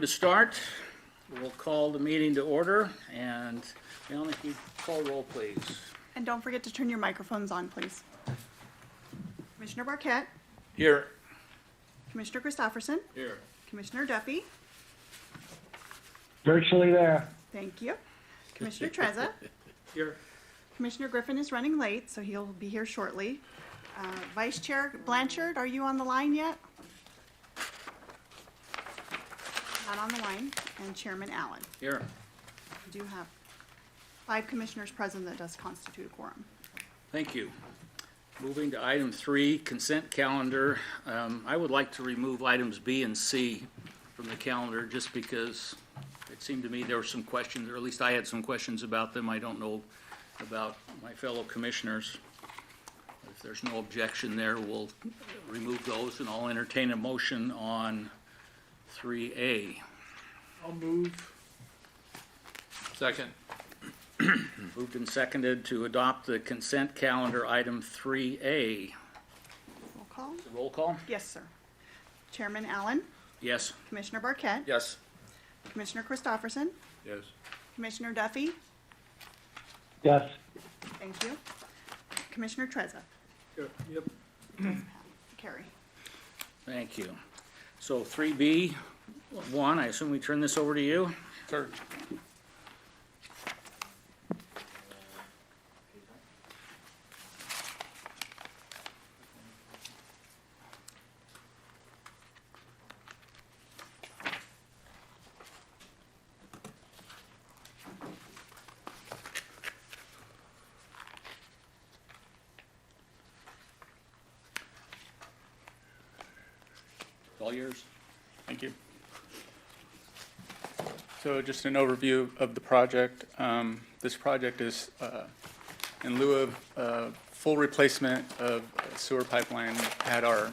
To start, we'll call the meeting to order, and Melanie, if you call roll, please. And don't forget to turn your microphones on, please. Commissioner Barquette, Here. Commissioner Christopherson, Here. Commissioner Duffy, Virtually there. thank you. Commissioner Trezza, Here. Commissioner Griffin is running late, so he'll be here shortly. Vice Chair Blanchard, are you on the line yet? Not on the line. And Chairman Allen. Here. We do have 5 commissioners present. That does constitute a quorum. Thank you. Moving to item 3, consent calendar. I would like to remove items B and C from the calendar just because it seemed to me there were some questions, or at least I had some questions about them. I don't know about my fellow commissioners. If there's no objection there, we'll remove those, and I'll entertain a motion on 3A. I'll move. Second. Moved and seconded to adopt the consent calendar, item 3A. Roll call? Roll call? Yes, sir. Chairman Allen, Yes. Commissioner Barquette, Yes. Commissioner Christopherson, Yes. Commissioner Duffy, Yes. thank you. Commissioner Trezza. Yep. Carrie. Thank you. So 3B, 1, I assume we turn this over to you? Sir. All yours. Thank you. So just an overview of the project. This project is in lieu of full replacement of sewer pipeline. Had our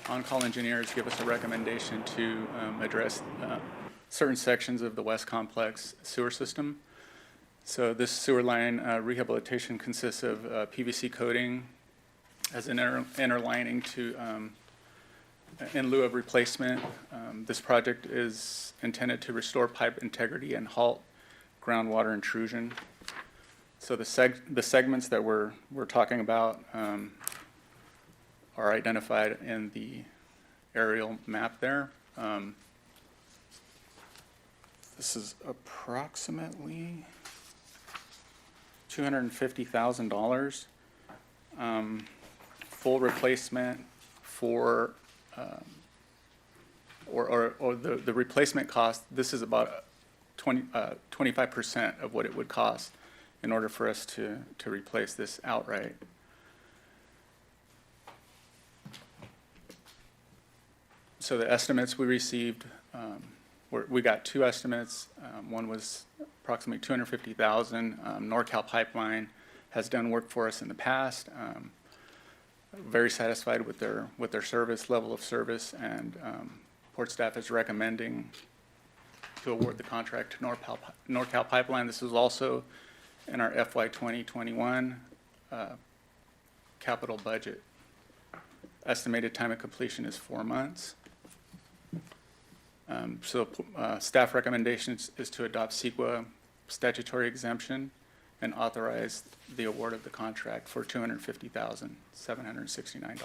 on-call engineers give us a recommendation to address certain sections of the West Complex sewer system. So this sewer line rehabilitation consists of PVC coating as an inner lining to in lieu of replacement. This project is intended to restore pipe integrity and halt groundwater intrusion. So the segments that we're talking about are identified in the aerial map there. This is approximately $250,000. Full replacement for or the replacement cost, this is about 25% of what it would cost in order for us to replace this outright. So the estimates we received, we got 2 estimates. One was approximately $250,000. NorCal Pipeline has done work for us in the past. Very satisfied with their service, level of service, and Port staff is recommending to award the contract to NorCal Pipeline. This is also in our FY 2021 capital budget. Estimated time of completion is 4 months. Staff recommendation is to adopt CEQA statutory exemption and authorize the award of the contract for $250,769.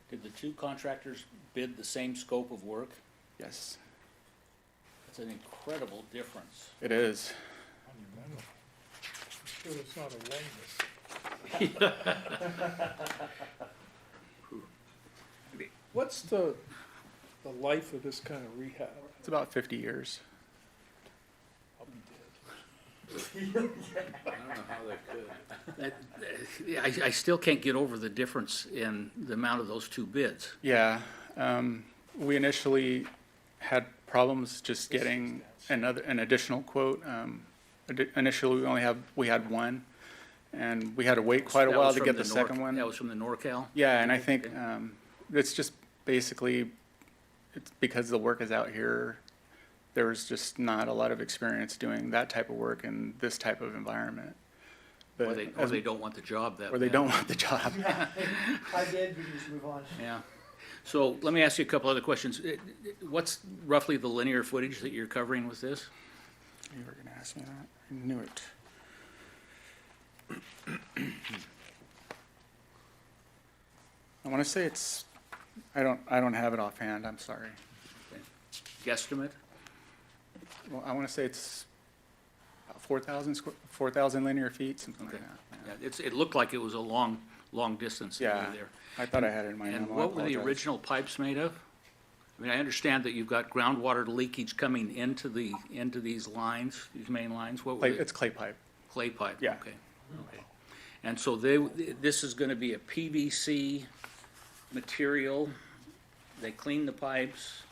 Did the 2 contractors bid the same scope of work? Yes, That's an incredible difference. it is. Monumental. Sure it's not a oneness. What's the life of this kind of rehab? It's about 50 years. I'll be dead. I still can't get over the difference in the amount of those 2 bids. Yeah, we initially had problems just getting an additional quote. Initially, we had 1, and we had to wait quite a That while was to from get the the second Nor- one. That was from the NorCal? Yeah, and I think it's just basically, it's because the work is out here, there's just not a lot of experience doing that type of work in this type of environment. Or they don't want the job that Or they bad. don't want the job. I did, we can just move on. Yeah. So let me ask you a couple other questions. What's roughly the linear footage that you're covering with this? You were gonna ask me that. I knew it. I wanna say it's, I don't have it offhand, I'm sorry. Guesstimate? Well, I wanna say it's about 4,000 linear feet, something like Okay. that. Yeah, it looked like it was a long distance Yeah, over there. I thought I had it in my And memo. I what were the apologize. original pipes made of? I mean, I understand that you've got groundwater leakage coming into these lines, these main lines. What were they? It's clay pipe. Clay pipe? Yeah. Okay, okay. And so this is gonna be a PVC material. They clean the pipes.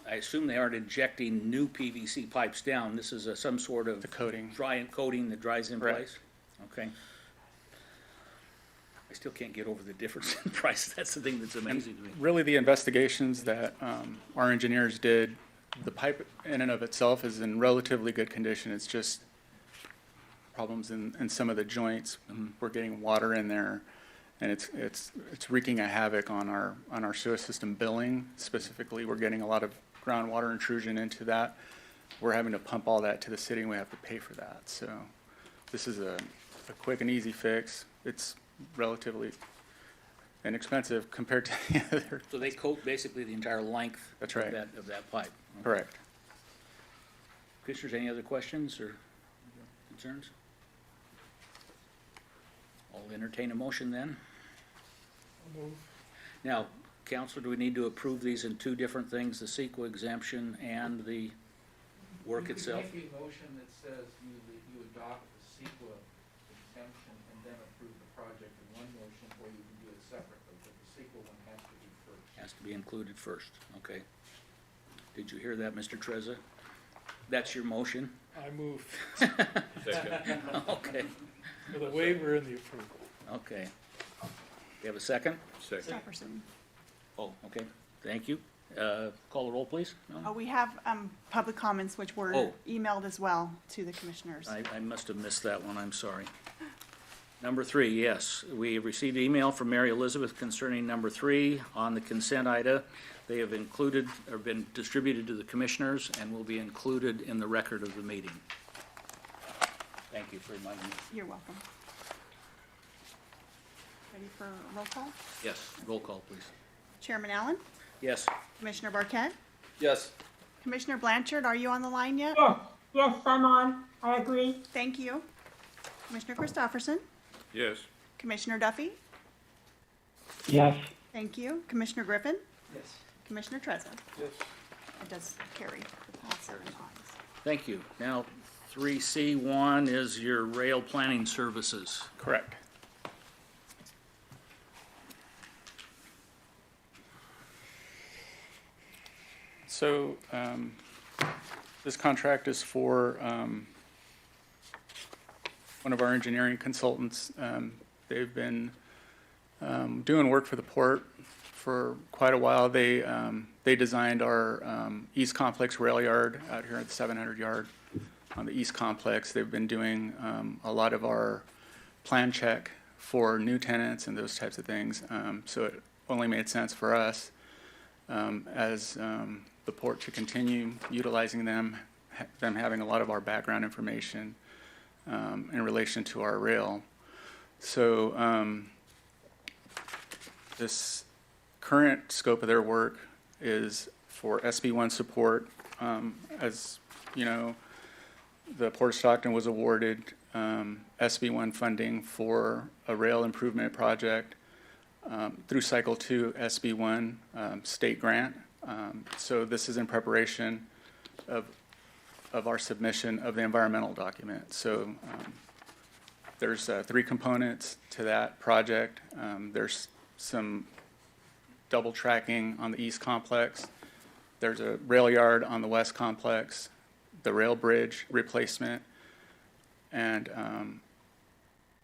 I assume they aren't injecting new PVC pipes down. This is some sort of The coating. dry coating that dries in Correct. place? Okay. I still can't get over the difference in price. That's the thing that's amazing to me. Really, the investigations that our engineers did, the pipe in and of itself is in relatively good condition. It's just problems in some of the joints. We're getting water in there, and it's wreaking a havoc on our sewer system billing. Specifically, we're getting a lot of groundwater intrusion into that. We're having to pump all that to the city, and we have to pay for that. So this is a quick and easy fix. It's relatively inexpensive compared to the other. So they coat basically the entire length That's right. of that pipe. Correct. Commissioners, any other questions or concerns? I'll entertain a motion then. I'll move. Now, Counselor, do we need to approve these in two different things, the CEQA exemption and the work itself? You could make a motion that says you adopt the CEQA exemption and then approve the project in one motion, or you can do it separately, but the CEQA one has to be first. Has to be included first, okay. Did you hear that, Mr. Trezza? That's your motion? I move Okay, for the waiver and the approval. okay. You have a second? Jefferson. Oh, okay, thank you. Call the roll, please. No? Oh, we have public comments which were Oh. emailed as well to the commissioners. I must have missed that one, I'm sorry. Number 3, yes, we received an email from Mary Elizabeth concerning number 3 on the consent item. They have included, or been distributed to the commissioners and will be included in the record of the meeting. Thank you for reminding me. You're welcome. Ready for roll call? Yes, roll call, please. Chairman Allen? Yes, Commissioner Barquette? Yes. Commissioner Blanchard, are you on the line yet? Yes, I'm on. I agree. Thank you. Commissioner Christopherson? Yes. Commissioner Duffy? yes, Thank you. Commissioner Griffin? Yes. Commissioner Trezza? Yes. It does carry. All 7 ayes. thank you. Now, 3C1 is your rail planning services. Correct. So, this contract is for, one of our engineering consultants. They've been, doing work for the port for quite a while. They designed our, East Complex rail yard out here at the 700 yard on the East Complex. They've been doing, a lot of our plan check for new tenants and those types of things. So it only made sense for us, as, the port to continue utilizing them, them having a lot of our background information, in relation to our rail. So, this current scope of their work is for SB1 support. As you know, the Port of Stockton was awarded SB1 funding for a rail improvement project through Cycle 2 SB1 state grant. So this is in preparation of our submission of the environmental document. So there's 3 components to that project. There's some double tracking on the East Complex. There's a rail yard on the West Complex, the rail bridge replacement, and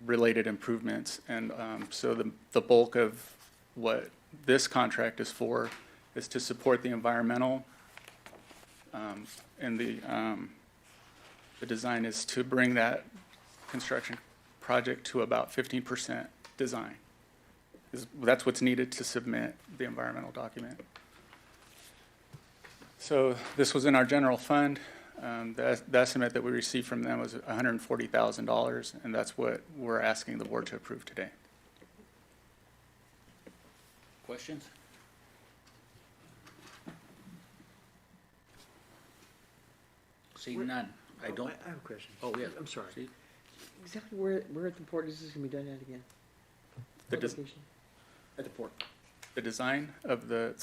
related improvements. And so the bulk of what this contract is for is to support the environmental, and the design is to bring that construction project to about 15% design. that's what's needed to submit the environmental document. So this was in our general fund. The estimate that we received from them was $140,000, and that's what we're asking the board to approve today. Questions? Seeing none. I don't, I have a question. oh, yeah. I'm sorry. See? Exactly where at the port is this gonna be done at again? The What des- location? At the port. The design of the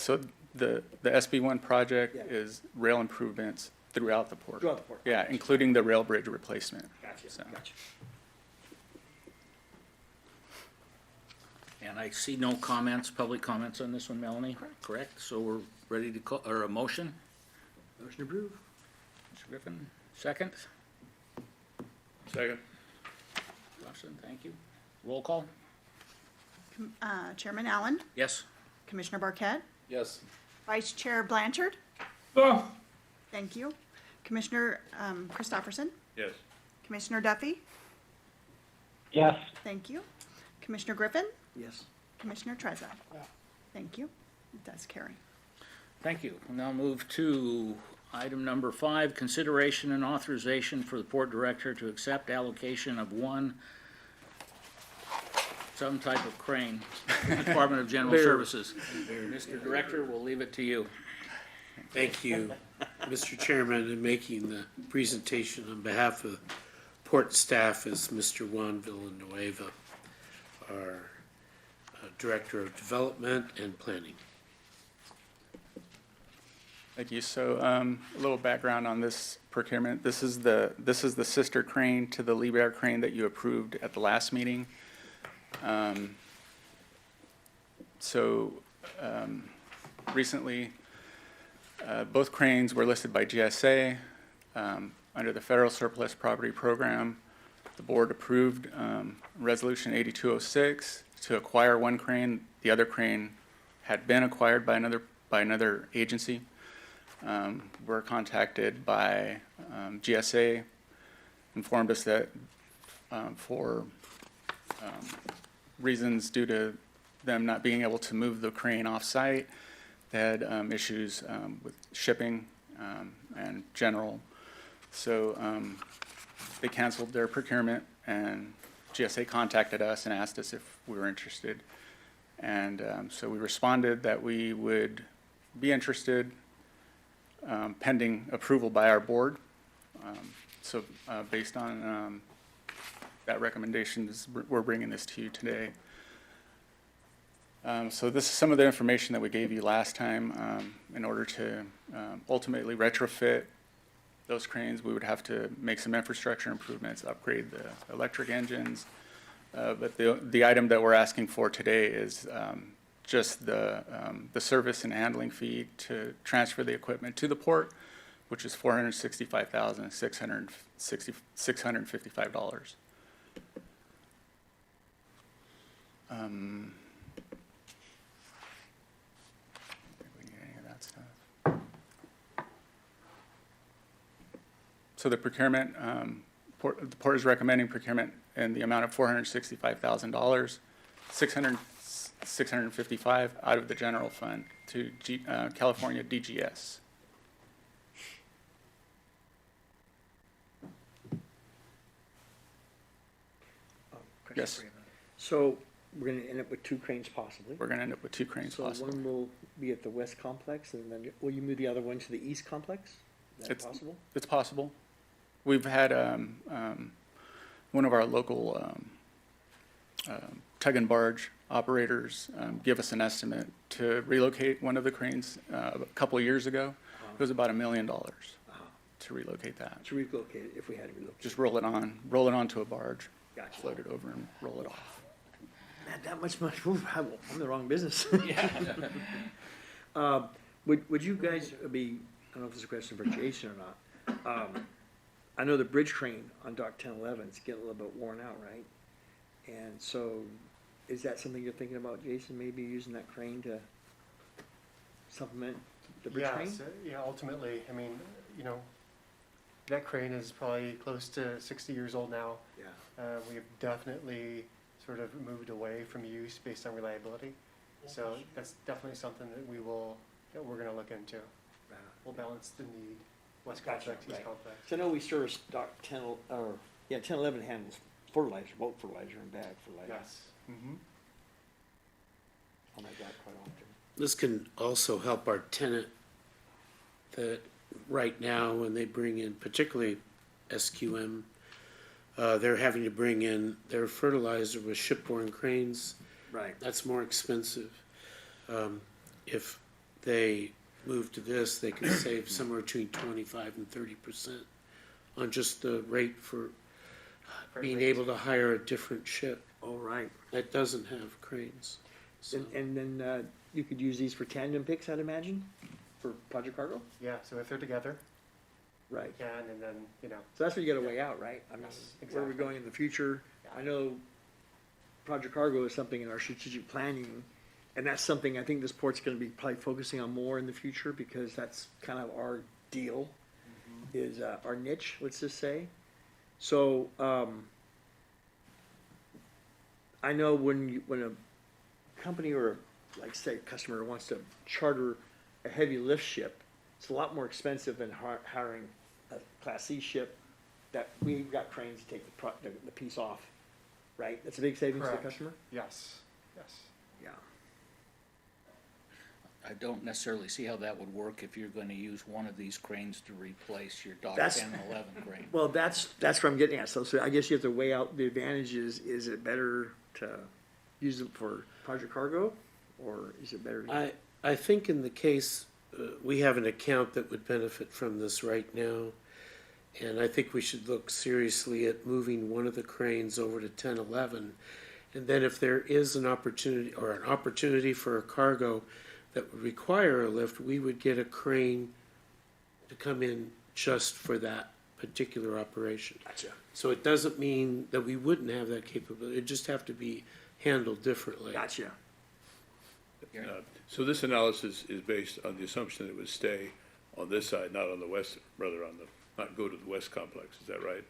SB1 project Yeah. is rail improvements throughout the port. Throughout the port. Yeah, including the rail bridge replacement. Gotcha, So- gotcha. And I see no comments, public comments on this one, Melanie? Correct. So we're ready to call, or a motion? Motion approved. Mr. Griffin, second? Second. Lawson, thank you. Roll call? Chairman Allen, Yes? Commissioner Barquette, Yes. Vice Chair Blanchard, yes, thank you. Commissioner Christopherson, Yes. Commissioner Duffy, yes, thank you. Commissioner Griffin, Yes. Commissioner Trezza. Thank you. It does carry. Thank you. We'll now move to item number 5, consideration and authorization for the port director to accept allocation of some type of crane, from the Department of General Services. Mr. Director, we'll leave it to you. Thank you, Mr. Chairman, in making the presentation on behalf of port staff is Mr. Juan Villanueva, our Director of Development and Planning. Thank you. So, a little background on this procurement. This is the sister crane to the Liebherr crane that you approved at the last meeting. Recently, both cranes were listed by GSA, under the Federal Surplus Property Program. The board approved, Resolution 8206 to acquire one crane. The other crane had been acquired by another agency. Were contacted by GSA, informed us that for reasons due to them not being able to move the crane off-site, they had issues with shipping and general. So they canceled their procurement, and GSA contacted us and asked us if we were interested. And so we responded that we would be interested pending approval by our board. So based on that recommendation, we're bringing this to you today. So this is some of the information that we gave you last time. In order to ultimately retrofit those cranes, we would have to make some infrastructure improvements, upgrade the electric engines. But the item that we're asking for today is just the service and handling fee to transfer the equipment to the port, which is $465,655. We need any of that stuff. So the procurement, the port is recommending procurement in the amount of $465,000, $655 out of the general fund to California DGS. Yes. Question for you. So we're gonna end up with two cranes possibly. We're gonna end up with two cranes So possibly. one will be at the west complex, and then will you move the other one to the east complex? Is that It's- possible? It's possible. We've had one of our local tug and barge operators give us an estimate to relocate one of the cranes a couple of years ago. It was about $1 million to relocate that. To relocate it, if we had to relocate. Just roll it onto a barge, Gotcha. float it over and roll it off. Man, that much money, ooh, I'm in the wrong business. Would you guys be, I don't know if this is a question for Jason or not. I know the bridge crane on Dock 1011 is getting a little bit worn out, right? And so, is that something you're thinking about, Jason, maybe using that crane to supplement the bridge Yeah, crane? so, yeah, ultimately, I mean, you know, that crane is probably close to 60 years old now. Yeah, We've definitely sort of moved away from use based on reliability. So that's definitely something that we're gonna look into. We'll balance the need, west Gotcha, complex, east right. complex. So I know we service Dock 10, or, yeah, 1011 handles fertilizer, bulk fertilizer and bag fertilizer. Yes. Mm-hmm. On that dock quite often. This can also help our tenant that right now, when they bring in, particularly SQM, they're having to bring in their fertilizer with shipborne cranes. Right. That's more expensive. If they move to this, they can save somewhere between 25 and 30% on just the rate for being able to hire a different ship All right. that doesn't have cranes. So, And then you could use these for tandem picks, I'd imagine, for Project Cargo? Yeah, so if they're together, Right. we can, and then, So that's where you gotta weigh out, right? I mean, Yes, where are we exactly. going in the future? I know Project Cargo is something in our strategic planning, and that's something I think this port's gonna be probably focusing on more in the future, because that's kind of our deal, is our niche, let's just say. So, I know when a company or, like say, a customer wants to charter a heavy lift ship, it's a lot more expensive than hiring a Class C ship that we've got cranes to take the piece off, right? That's a big savings to Correct. the customer? yes. Yeah. I don't necessarily see how that would work if you're gonna use one of these cranes to replace your Dock That's- 10 and 11 crane. Well, that's where I'm getting at. So I guess you have to weigh out the advantages. Is it better to use them for Project Cargo, or is it better? I think in the case, we have an account that would benefit from this right now. And I think we should look seriously at moving one of the cranes over to 1011. And then if there is an opportunity for a cargo that would require a lift, we would get a crane to come in just for that particular operation. Gotcha. So it doesn't mean that we wouldn't have that capability, it just have to be handled differently. Gotcha. So this analysis is based on the assumption that it would stay on this side, not on the west, rather not go to the west complex, is that right?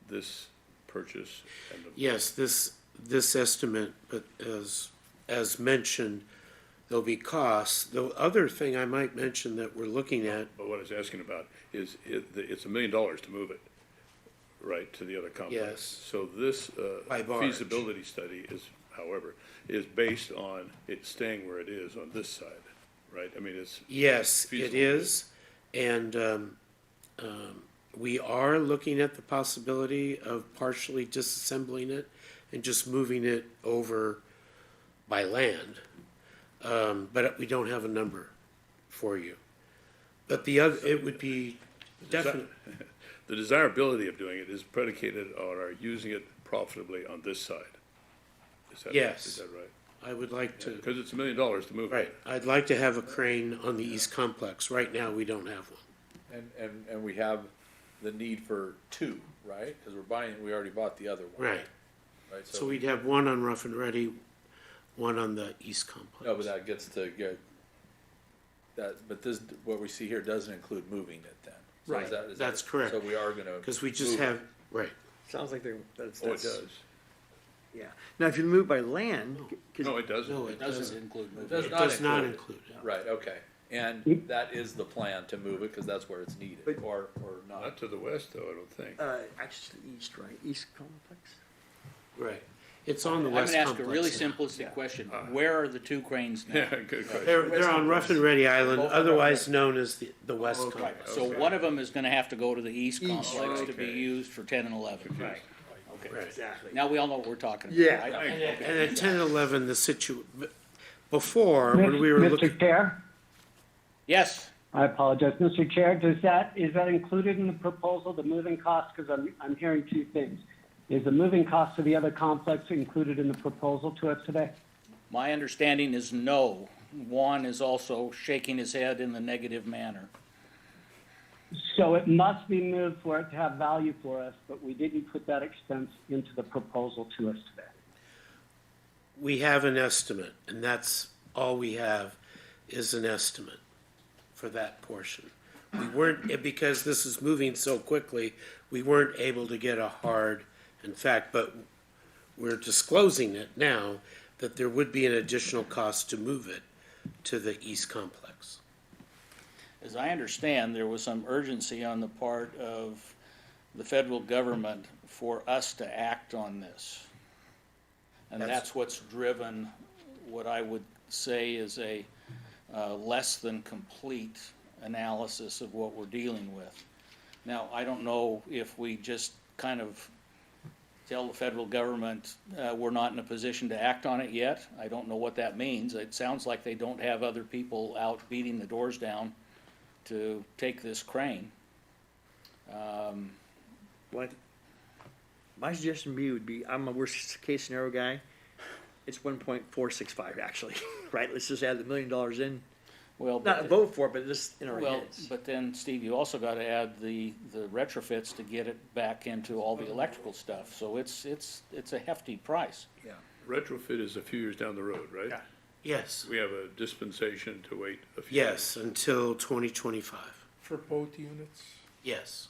This purchase and the. Yes, this estimate, but as mentioned, there'll be costs. The other thing I might mention that we're looking at, But what I was asking about is, it's $1 million to move it, right, to the other complex. Yes. So this By barge. feasibility study is based on it staying where it is on this side, right? I mean, it's. yes, it feasible. is. And we are looking at the possibility of partially disassembling it and just moving it over by land. But we don't have a number for you. But it would be definite. The desirability of doing it is predicated on our using it profitably on this side. Yes. Is that right? I would like to, Because it's $1 million to move it. right, I'd like to have a crane on the East Complex. Right now, we don't have one. And we have the need for two, right? Because we already bought the other one. Right. Right, So we'd have one on Rough and Ready, one on the East Complex. No, but that gets to get, but this, what we see here doesn't include moving it then. So Right, is that's correct. So we are gonna. Because we just move it. have, right. Sounds like that's. Oh, it does. Yeah. Now, if you move by land, 'cause- No, it doesn't. No, It doesn't include moving. Does It not does not include include it. Right, okay. And that is the plan, to move it, because that's where it's needed, But- or not. Not to the west, though, I don't think. actually east, right? East complex? Right. It's on the I'm West gonna Complex. ask a really now. simplistic question. Where are the two cranes now? Yeah, good question. They're on Rough and Ready Island, otherwise known as the West Right, Complex. so one of them is gonna have to go to the east East, complex to be okay. used for 10 and 11. Right. Okay. Right. Exactly. Now we all know what we're talking about. Yeah. right? And at 10 and 11, before, when we were looking, Mr. Chair, Yes, I apologize. Mr. Chair, is that included in the proposal, the moving cost? Because I'm hearing two things. Is the moving cost of the other complex included in the proposal to us today? my understanding is no. Juan is also shaking his head in the negative manner. So it must be moved for it to have value for us, but we didn't put that expense into the proposal to us today. we have an estimate, and that's all we have is an estimate for that portion. We weren't, because this is moving so quickly, we weren't able to get a hard, in fact, but we're disclosing it now, that there would be an additional cost to move it to the east complex. As I understand, there was some urgency on the part of the federal government for us to act on this. And that's what's driven what I would say is a less than complete analysis of what we're dealing with. Now, I don't know if we just kind of tell the federal government we're not in a position to act on it yet. I don't know what that means. It sounds like they don't have other people out beating the doors down to take this crane. What, my suggestion to me would be, I'm a worst case scenario guy, it's 1.465 actually, right? Let's just add the $1 million in. Well, Not vote for it, but just in our well, heads. but then, Steve, you also gotta add the retrofits to get it back into all the electrical stuff, so it's a hefty price. Retrofit is a few years down the road, right? Yeah. Yes, We have a dispensation to wait a few. yes, until 2025. For both units? Yes.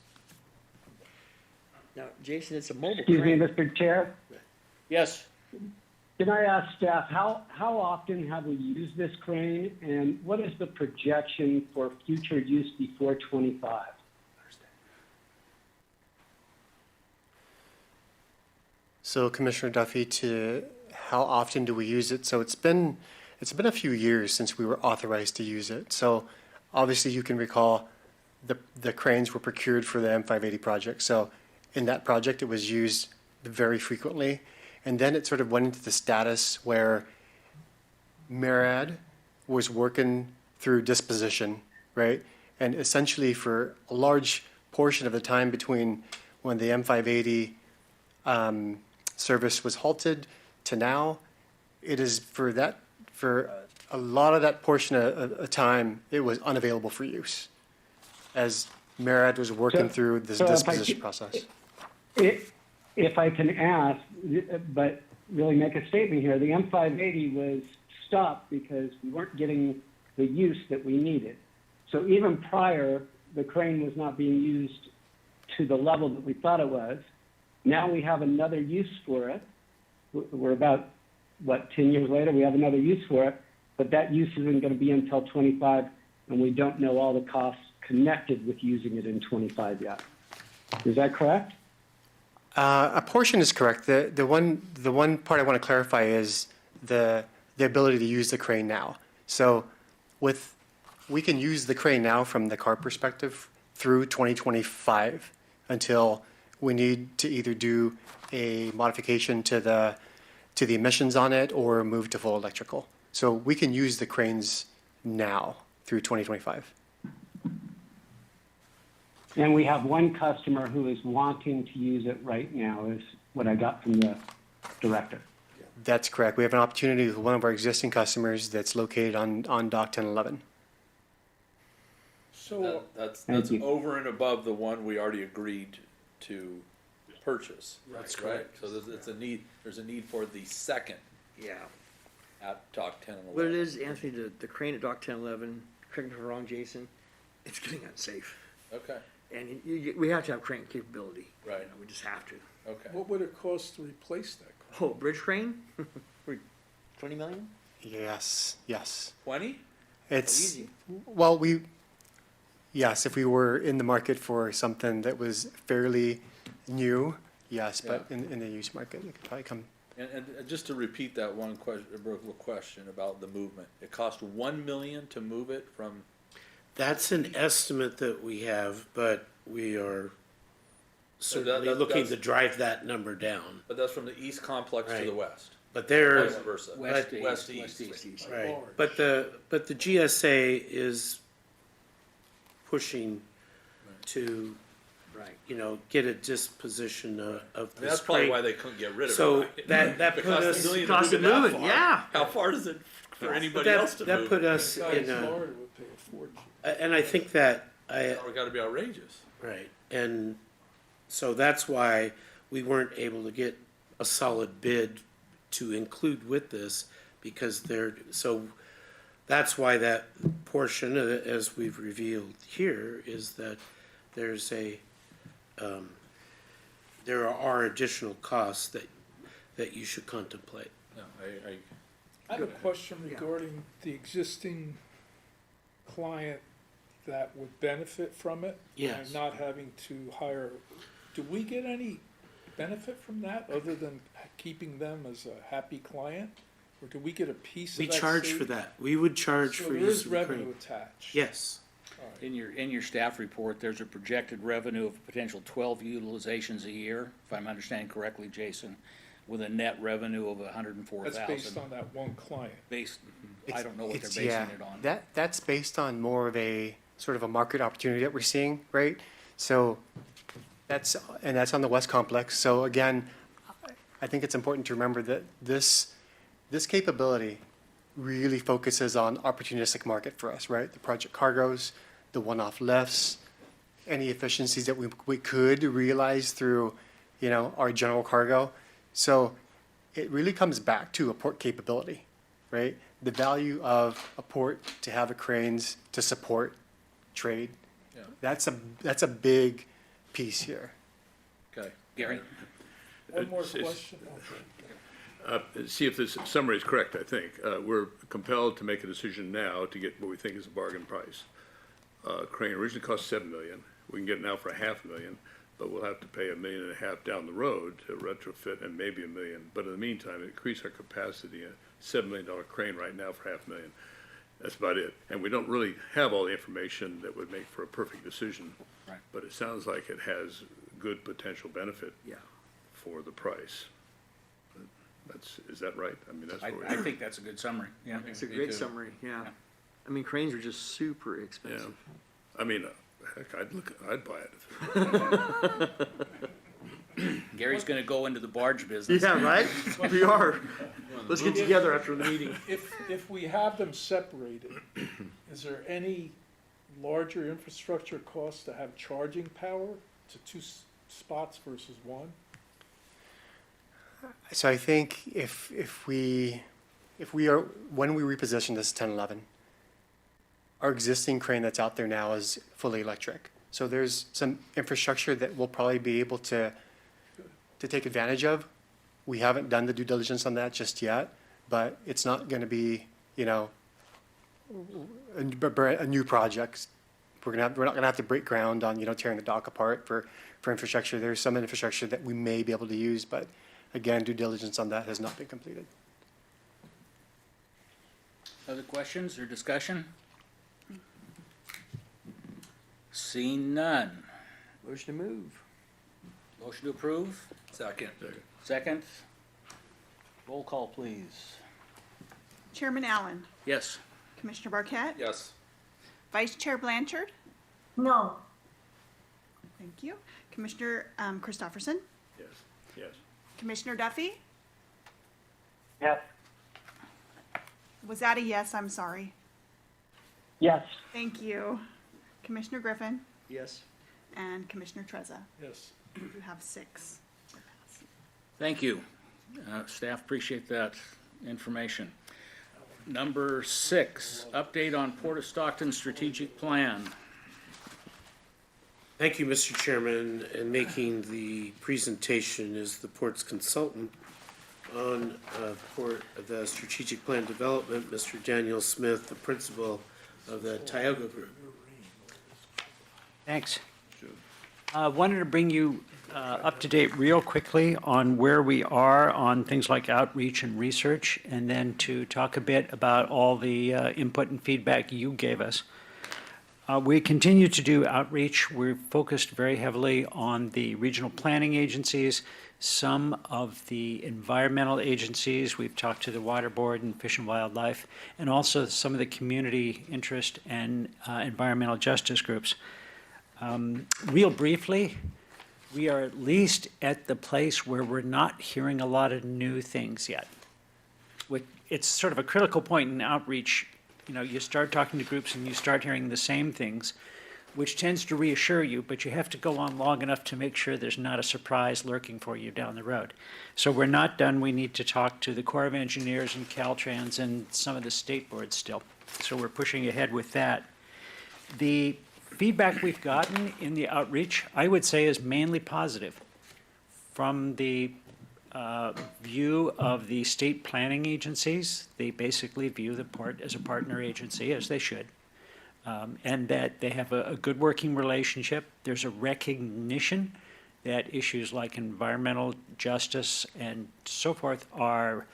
Now, Jason, it's a mobile Excuse me, crane. Mr. Chair? Yes, Can I ask staff, how often have we used this crane, and what is the projection for future use before 25? So Commissioner Duffy, to how often do we use it? So it's been a few years since we were authorized to use it. So obviously you can recall the cranes were procured for the M580 project. So in that project, it was used very frequently. And then it sort of went into the status where MARAD was working through disposition, right? And essentially for a large portion of the time between when the M580 service was halted to now, it is for a lot of that portion of time, it was unavailable for use as MARAD was working through this so if I disposition could- process. If I can ask, but really make a statement here, the M580 was stopped because we weren't getting the use that we needed. So even prior, the crane was not being used to the level that we thought it was. Now we have another use for it. We're about, 10 years later, we have another use for it, but that use isn't going to be until 25, and we don't know all the costs connected with using it in 25 yet. Is that correct? A portion is correct. The one part I want to clarify is the ability to use the crane now. So we can use the crane now from the car perspective through 2025 until we need to either do a modification to the emissions on it or move to full electrical. So we can use the cranes now through 2025. And we have one customer who is wanting to use it right now, is what I got from the director. That's correct. We have an opportunity with one of our existing customers that's located on Dock 1011. So, That's Thank you. over and above the one we already agreed to purchase. That's right? correct. So there's a need for the second Yeah. at Dock 10 and 11. What it is, Anthony, the crane at Dock 1011, correct me if I'm wrong, Jason, it's getting unsafe. Okay, And we have to have crane capability. Right. You know, we just have to. okay. what would it cost to replace that crane? Oh, bridge crane? 20 million? Yes, yes. 20? It's, Easy. well, yes, if we were in the market for something that was fairly new, yes, but in the used market, it could probably come. And just to repeat that one question about the movement, it cost 1 million to move it from, That's an estimate that we have, but we are certainly looking that's- to drive that number down. but that's from the east complex to the Right. west, But there, vice versa. west to West east, to west to east. right, Large. but the GSA is pushing to, Right. get a disposition of And this that's probably crane. why they couldn't get rid of it. So right? that It put cost us, $1 million to cost move of it that moving, far. yeah. How far is it for but anybody else to that move? put us Guy in in a, Florida would pay a fortune. and I think that It's got to be outrageous. right, and so that's why we weren't able to get a solid bid to include with this, because so that's why that portion, as we've revealed here, is that there's there are additional costs that you should contemplate. No, I have a question regarding the existing client that would benefit from it. Yes. And not having to hire, do we get any benefit from that other than keeping them as a happy client? Or do we get a piece We of that? charge for that. We would charge So for there use is of the revenue crane. attached? Yes. In your staff report, there's a projected revenue of potential 12 utilizations a year, if I'm understanding correctly, Jason, with a net revenue of 104,000. That's based on that one client. Based, I don't know what they're It's- basing yeah, it on. That's based on more of a, sort of a market opportunity that we're seeing, right? So that's on the West Complex. So again, I think it's important to remember that this capability really focuses on opportunistic market for us, right? The project cargoes, the one-off lifts, any efficiencies that we could realize through, our general cargo. So it really comes back to a port capability, right? The value of a port to have the cranes to support trade. Yeah. That's a big piece here. Okay. Gary? One more It's- question. See if this summary is correct, I think. We're compelled to make a decision now to get what we think is a bargain price. Crane originally cost $7 million. We can get it now for $500,000, but we'll have to pay $1.5 million down the road to retrofit and maybe $1 million. But in the meantime, increase our capacity, a $7 million crane right now for $500,000. That's about it. And we don't really have all the information that would make for a perfect decision. Right. But it sounds like it has good potential benefit Yeah. for the price. Is that right? I mean, that's I, what we're. I think that's a good summary, yeah. It's a Me great too. summary, yeah. Yeah. I mean, cranes are just super Yeah, expensive. I mean, heck, I'd buy it. Gary's gonna go into the barge business. Yeah, right? We are. Let's get together after the meeting. If we have them separated, is there any larger infrastructure cost to have charging power to two spots versus one? So I think if we are, when we reposition this 1011, our existing crane that's out there now is fully electric. So there's some infrastructure that we'll probably be able to take advantage of. We haven't done the due diligence on that just yet, but it's not going to be, a new project. We're not going to have to break ground on, tearing the dock apart for infrastructure. There's some infrastructure that we may be able to use, but again, due diligence on that has not been completed. Other questions or discussion? Seeing none. Motion to move. Motion to approve? Second. Second? Roll call, please. Chairman Allen, Yes. Commissioner Barquette, Yes. Vice Chair Blanchard, No. thank you, Commissioner Christopherson, Yes, yes. Commissioner Duffy. Yes. Was that a yes? I'm sorry. Yes. Thank you. Commissioner Griffin Yes. and Commissioner Trezza. Yes. You have 6. Thank you. Staff, appreciate that information. Number 6, update on Port of Stockton strategic plan. Thank you, Mr. Chairman. And making the presentation is the port's consultant on the strategic plan development, Mr. Daniel Smith, the principal of the Tioga Group. Thanks. Wanted to bring you up to date real quickly on where we are on things like outreach and research, and then to talk a bit about all the input and feedback you gave us. We continue to do outreach. We're focused very heavily on the regional planning agencies, some of the environmental agencies. We've talked to the Water Board and Fish and Wildlife, and also some of the community interest and environmental justice groups. Real briefly, we are at least at the place where we're not hearing a lot of new things yet. It's sort of a critical point in outreach. You start talking to groups and you start hearing the same things, which tends to reassure you, but you have to go on long enough to make sure there's not a surprise lurking for you down the road. So we're not done. We need to talk to the Corps of Engineers and Caltrans and some of the state boards still. So we're pushing ahead with that. The feedback we've gotten in the outreach, I would say, is mainly positive from the view of the state planning agencies. They basically view the port as a partner agency, as they should, and that they have a good working relationship. There's a recognition that issues like environmental justice and so forth are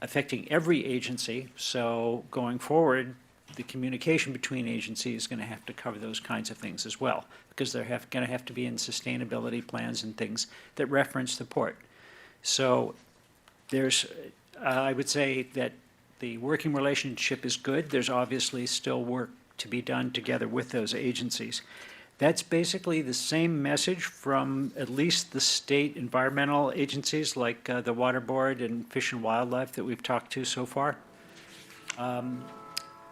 affecting every agency. So going forward, the communication between agencies is going to have to cover those kinds of things as well, because they're going to have to be in sustainability plans and things that reference the port. So there's, I would say that the working relationship is good. There's obviously still work to be done together with those agencies. That's basically the same message from at least the state environmental agencies like the Water Board and Fish and Wildlife that we've talked to so far.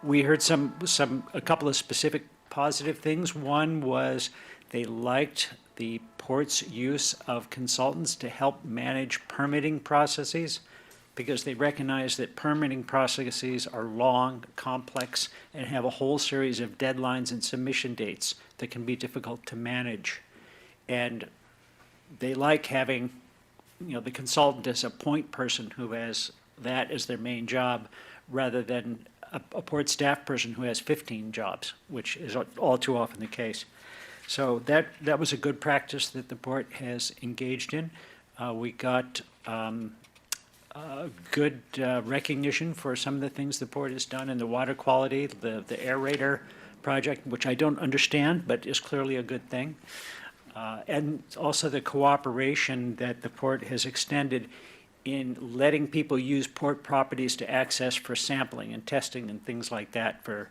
We heard a couple of specific positive things. One was they liked the port's use of consultants to help manage permitting processes, because they recognize that permitting processes are long, complex, and have a whole series of deadlines and submission dates that can be difficult to manage. And they like having, the consultant as a point person who has that as their main job, rather than a port staff person who has 15 jobs, which is all too often the case. So that was a good practice that the port has engaged in. We got good recognition for some of the things the port has done in the water quality, the aerator project, which I don't understand, but is clearly a good thing. And also the cooperation that the port has extended in letting people use port properties to access for sampling and testing and things like that for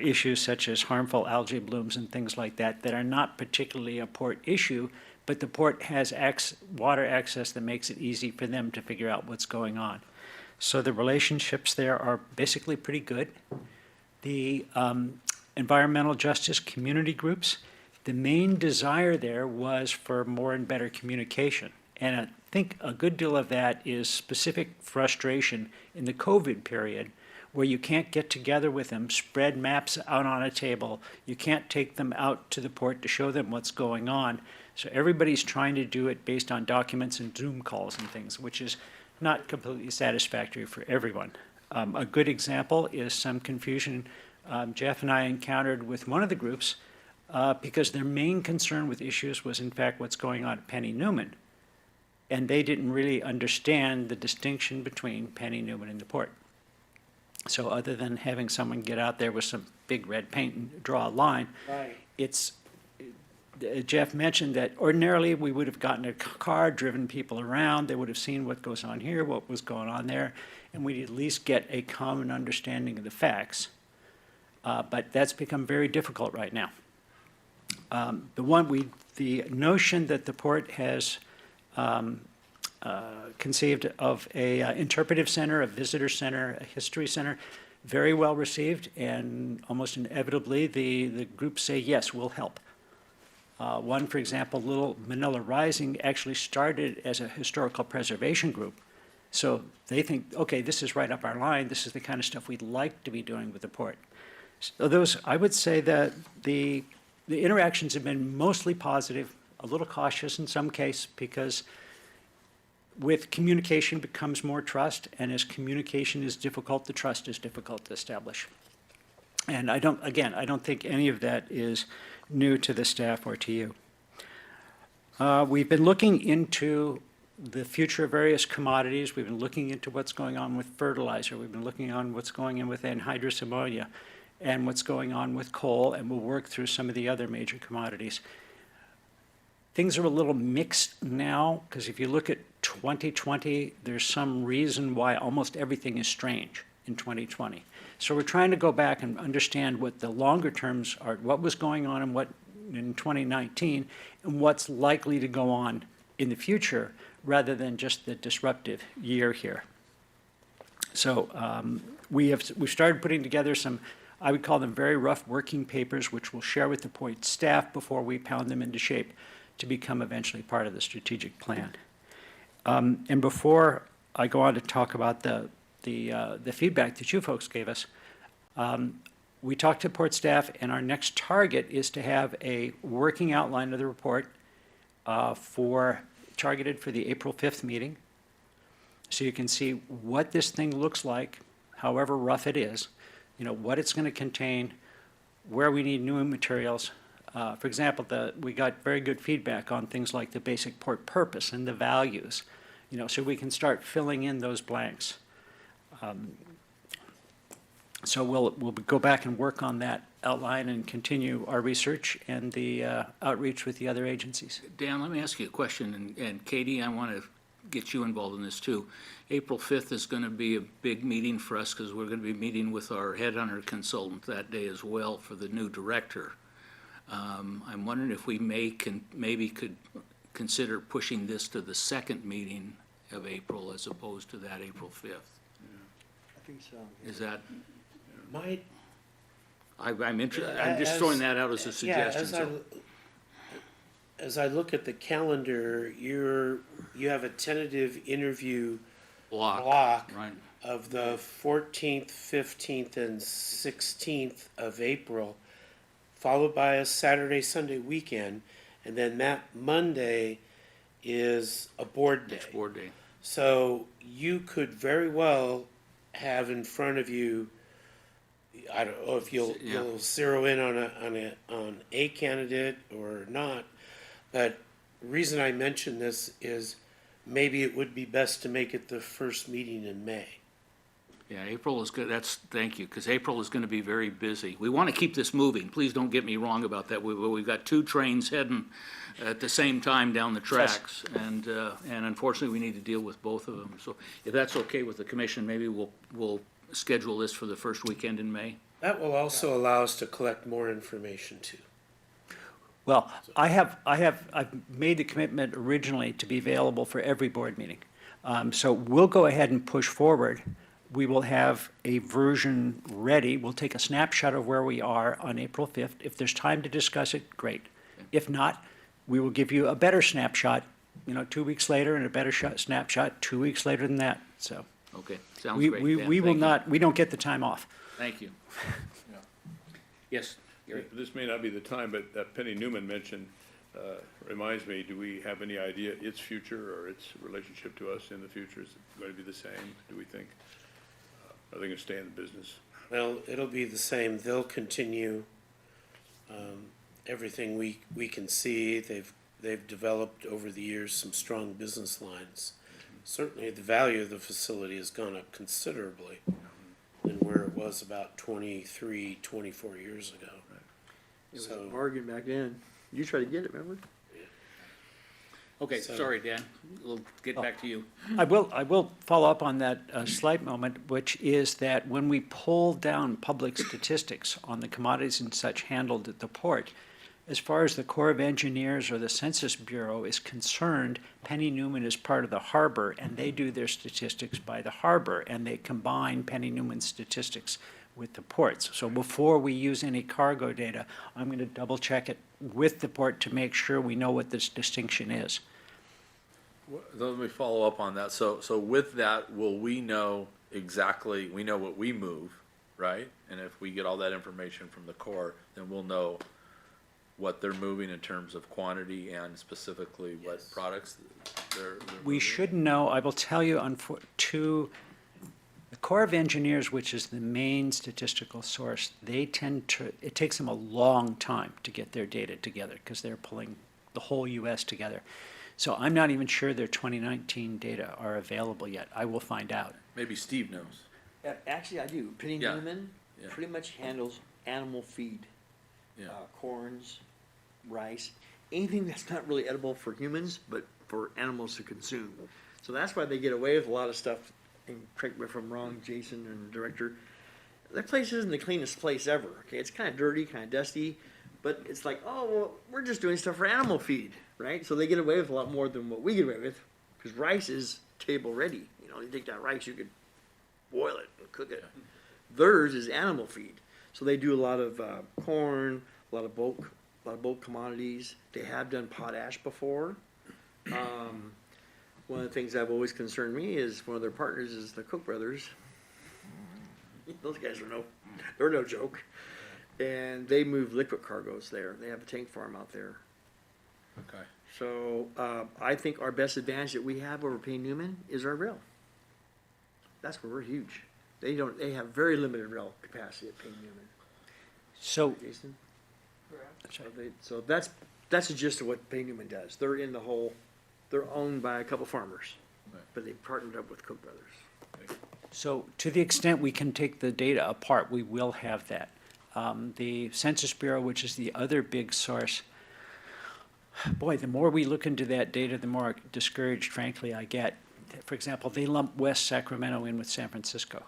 issues such as harmful algae blooms and things like that that are not particularly a port issue, but the port has water access that makes it easy for them to figure out what's going on. So the relationships there are basically pretty good. The environmental justice community groups, the main desire there was for more and better communication. And I think a good deal of that is specific frustration in the COVID period, where you can't get together with them, spread maps out on a table. You can't take them out to the port to show them what's going on. So everybody's trying to do it based on documents and Zoom calls and things, which is not completely satisfactory for everyone. A good example is some confusion Jeff and I encountered with one of the groups because their main concern with issues was in fact what's going on at Penny Newman. And they didn't really understand the distinction between Penny Newman and the port. So other than having someone get out there with some big red paint and draw a line, Right. Jeff mentioned that ordinarily we would have gotten a car, driven people around, they would have seen what goes on here, what was going on there, and we'd at least get a common understanding of the facts. But that's become very difficult right now. The notion that the port has conceived of a interpretive center, a visitor center, a history center, very well received, and almost inevitably the groups say, yes, we'll help. One, for example, Little Manila Rising actually started as a historical preservation group. So they think, okay, this is right up our line. This is the kind of stuff we'd like to be doing with the port. So those, I would say that the interactions have been mostly positive, a little cautious in some case, because with communication becomes more trust, and as communication is difficult, the trust is difficult to establish. And I don't think any of that is new to the staff or to you. We've been looking into the future of various commodities. We've been looking into what's going on with fertilizer. We've been looking on what's going on with anhydrous ammonia and what's going on with coal, and we'll work through some of the other major commodities. Things are a little mixed now, because if you look at 2020, there's some reason why almost everything is strange in 2020. So we're trying to go back and understand what the longer terms are, what was going on and what in 2019, and what's likely to go on in the future, rather than just the disruptive year here. So we've started putting together some, I would call them very rough working papers, which we'll share with the port staff before we pound them into shape to become eventually part of the strategic plan. And before I go on to talk about the feedback that you folks gave us, we talked to port staff, and our next target is to have a working outline of the report targeted for the April 5th meeting. so you can see what this thing looks like, however rough it is, what it's going to contain, where we need new materials. For example, we got very good feedback on things like the basic port purpose and the values, so we can start filling in those blanks. So we'll go back and work on that outline and continue our research and the outreach with the other agencies. Dan, let me ask you a question, and Katie, I want to get you involved in this too. April 5th is going to be a big meeting for us because we're going to be meeting with our headhunter consultant that day as well for the new director. I'm wondering if we maybe could consider pushing this to the second meeting of April as opposed to that April 5th. I think so. Is that, Might, I'm interested, I'm just throwing that out as a suggestion. So. As I look at the calendar, you have a tentative interview block Right. of the 14th, 15th, and 16th of April, followed by a Saturday, Sunday weekend, and then that Monday is a board day. Next board day. So you could very well have in front of you, I don't know if you'll zero in on a candidate or not, but the reason I mention this is maybe it would be best to make it the first meeting in May. Yeah, April is good. Thank you, because April is going to be very busy. We want to keep this moving. Please don't get me wrong about that. We've got 2 trains heading at the same time down the tracks, and unfortunately, we need to deal with both of them. So if that's okay with the commission, maybe we'll schedule this for the first weekend in May. That will also allow us to collect more information too. Well, I've made the commitment originally to be available for every board meeting. So we'll go ahead and push forward. We will have a version ready. We'll take a snapshot of where we are on April 5th. If there's time to discuss it, great. If not, we will give you a better snapshot, 2 weeks later, and a better snapshot 2 weeks later than that. So Okay, sounds we, great. we, Dan. we will Thank you. not, we don't get the time off. Thank you. Yeah. Yes, Gary. This may not be the time, but Penny Newman mentioned, reminds me, do we have any idea its future or its relationship to us in the future? Is it going to be the same, do we think? Are they going to stay in the business? Well, it'll be the same. They'll continue everything we can see. They've developed over the years some strong business lines. Certainly, the value of the facility has gone up considerably than where it was about 23, 24 years ago. It was So- a bargain back then. You tried to get it, remember? Okay, So- sorry, Dan. We'll get back to you. I will follow up on that slight moment, which is that when we pull down public statistics on the commodities and such handled at the port, as far as the Corps of Engineers or the Census Bureau is concerned, Penny Newman is part of the harbor, and they do their statistics by the harbor, and they combine Penny Newman's statistics with the ports. So before we use any cargo data, I'm going to double check it with the port to make sure we know what this distinction is. Let me follow up on that. So with that, will we know exactly, we know what we move, right? And if we get all that information from the Corps, then we'll know what they're moving in terms of quantity and specifically what products they're We moving? should know, I will tell you, the Corps of Engineers, which is the main statistical source, it takes them a long time to get their data together because they're pulling the whole US together. So I'm not even sure their 2019 data are available yet. I will find out. Maybe Steve knows. Actually, I do. Penny Yeah. Newman Yeah. pretty much handles animal feed, Yeah. corns, rice, anything that's not really edible for humans, but for animals to consume. So that's why they get away with a lot of stuff. And correct me if I'm wrong, Jason and Director. That place isn't the cleanest place ever. Okay, it's kind of dirty, kind of dusty, but it's like, oh, well, we're just doing stuff for animal feed, right? So they get away with a lot more than what we get away with, because rice is table ready. You take that rice, you could boil it and cook it. Theirs is animal feed, so they do a lot of corn, a lot of bulk commodities. They have done potash before. One of the things that have always concerned me is one of their partners is the Cook brothers. Those guys they're no joke. And they move liquid cargoes there. They have a tank farm out there. Okay. So I think our best advantage that we have over Penny Newman is our rail. that's where we're huge. They have very limited rail capacity at Payne Newman. So, Jason? So that's the gist of what Payne Newman does. They're in the whole, they're owned by a couple farmers, but they partnered up with Cook Brothers. so to the extent we can take the data apart, we will have that. The Census Bureau, which is the other big source, boy, the more we look into that data, the more discouraged, frankly, I get. For example, they lump West Sacramento in with San Francisco.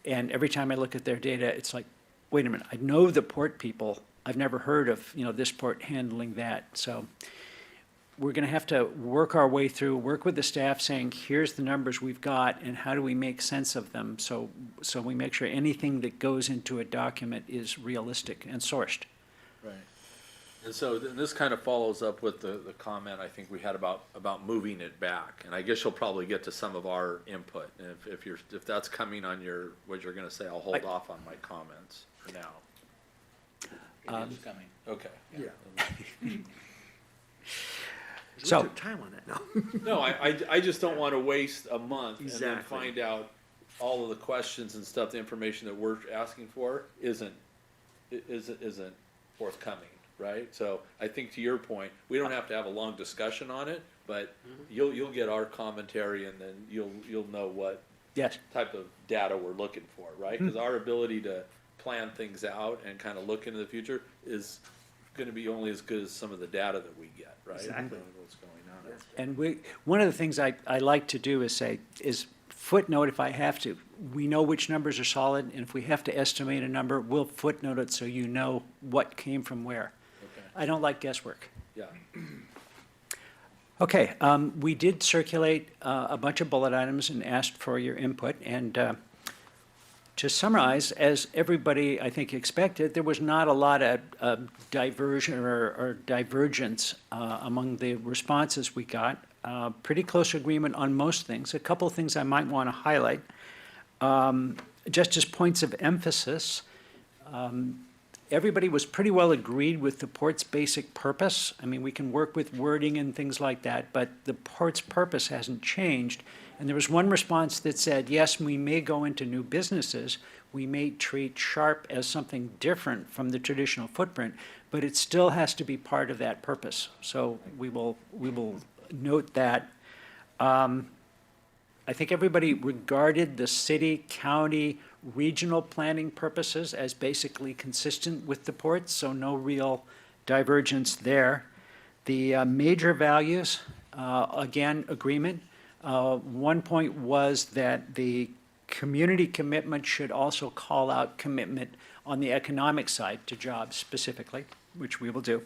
And every time I look at their data, it's like, wait a minute, I know the port people, I've never heard of, this port handling that. So we're gonna have to work our way through, work with the staff saying, here's the numbers we've got, and how do we make sense of them? So we make sure anything that goes into a document is realistic and sourced. Right. And so this kind of follows up with the comment I think we had about moving it back. And I guess you'll probably get to some of our input. And if that's coming on what you're gonna say, I'll hold off on my comments for now. It is coming. Okay. Yeah. So- We took time on that, no. No, I just don't want to waste a month and then Exactly. find out all of the questions and stuff, the information that we're asking for isn't forthcoming, right? So I think to your point, we don't have to have a long discussion on it, but you'll get our commentary and then you'll know what Yes. type of data we're looking for, right? Because our ability to plan things out and kind of look into the future is going to be only as good as some of the data that we get, right? Exactly. What's going on. And one of the things I like to do is footnote if I have to. We know which numbers are solid, and if we have to estimate a number, we'll footnote it so you know what came from where. Okay. I don't like guesswork. Yeah. Okay, we did circulate a bunch of bullet items and asked for your input, and to summarize, as everybody, I think, expected, there was not a lot of diversion or divergence among the responses we got. Pretty close agreement on most things. A couple of things I might want to highlight. Just as points of emphasis, everybody was pretty well agreed with the port's basic purpose. I mean, we can work with wording and things like that, but the port's purpose hasn't changed. And there was one response that said, yes, we may go into new businesses. We may treat Sharp as something different from the traditional footprint, but it still has to be part of that purpose. So we will note that. I think everybody regarded the city, county, regional planning purposes as basically consistent with the port, so no real divergence there. The major values, again, agreement. One point was that the community commitment should also call out commitment on the economic side to jobs specifically, which we will do.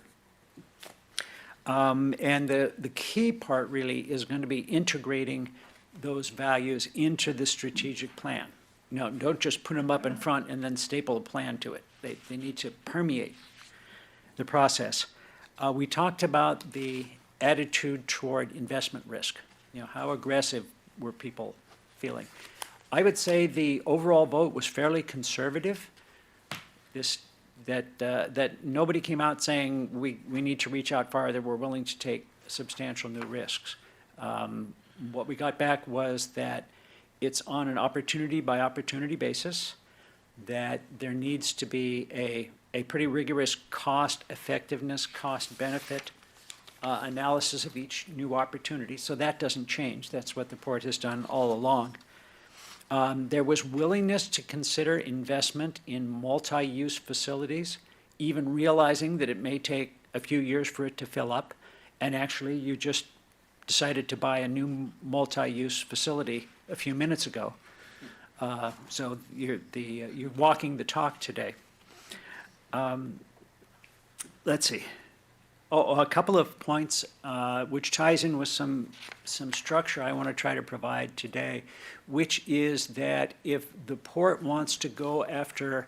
And the key part really is going to be integrating those values into the strategic plan. No, don't just put them up in front and then staple a plan to it. They need to permeate the process. We talked about the attitude toward investment risk. How aggressive were people feeling? I would say the overall vote was fairly conservative. That nobody came out saying we need to reach out farther, we're willing to take substantial new risks. What we got back was that it's on an opportunity by opportunity basis, that there needs to be a pretty rigorous cost effectiveness, cost benefit analysis of each new opportunity. So that doesn't change. That's what the port has done all along. There was willingness to consider investment in multi-use facilities, even realizing that it may take a few years for it to fill up. And actually, you just decided to buy a new multi-use facility a few minutes ago. So you're walking the talk today. Let's see. A couple of points which ties in with some structure I want to try to provide today, which is that if the port wants to go after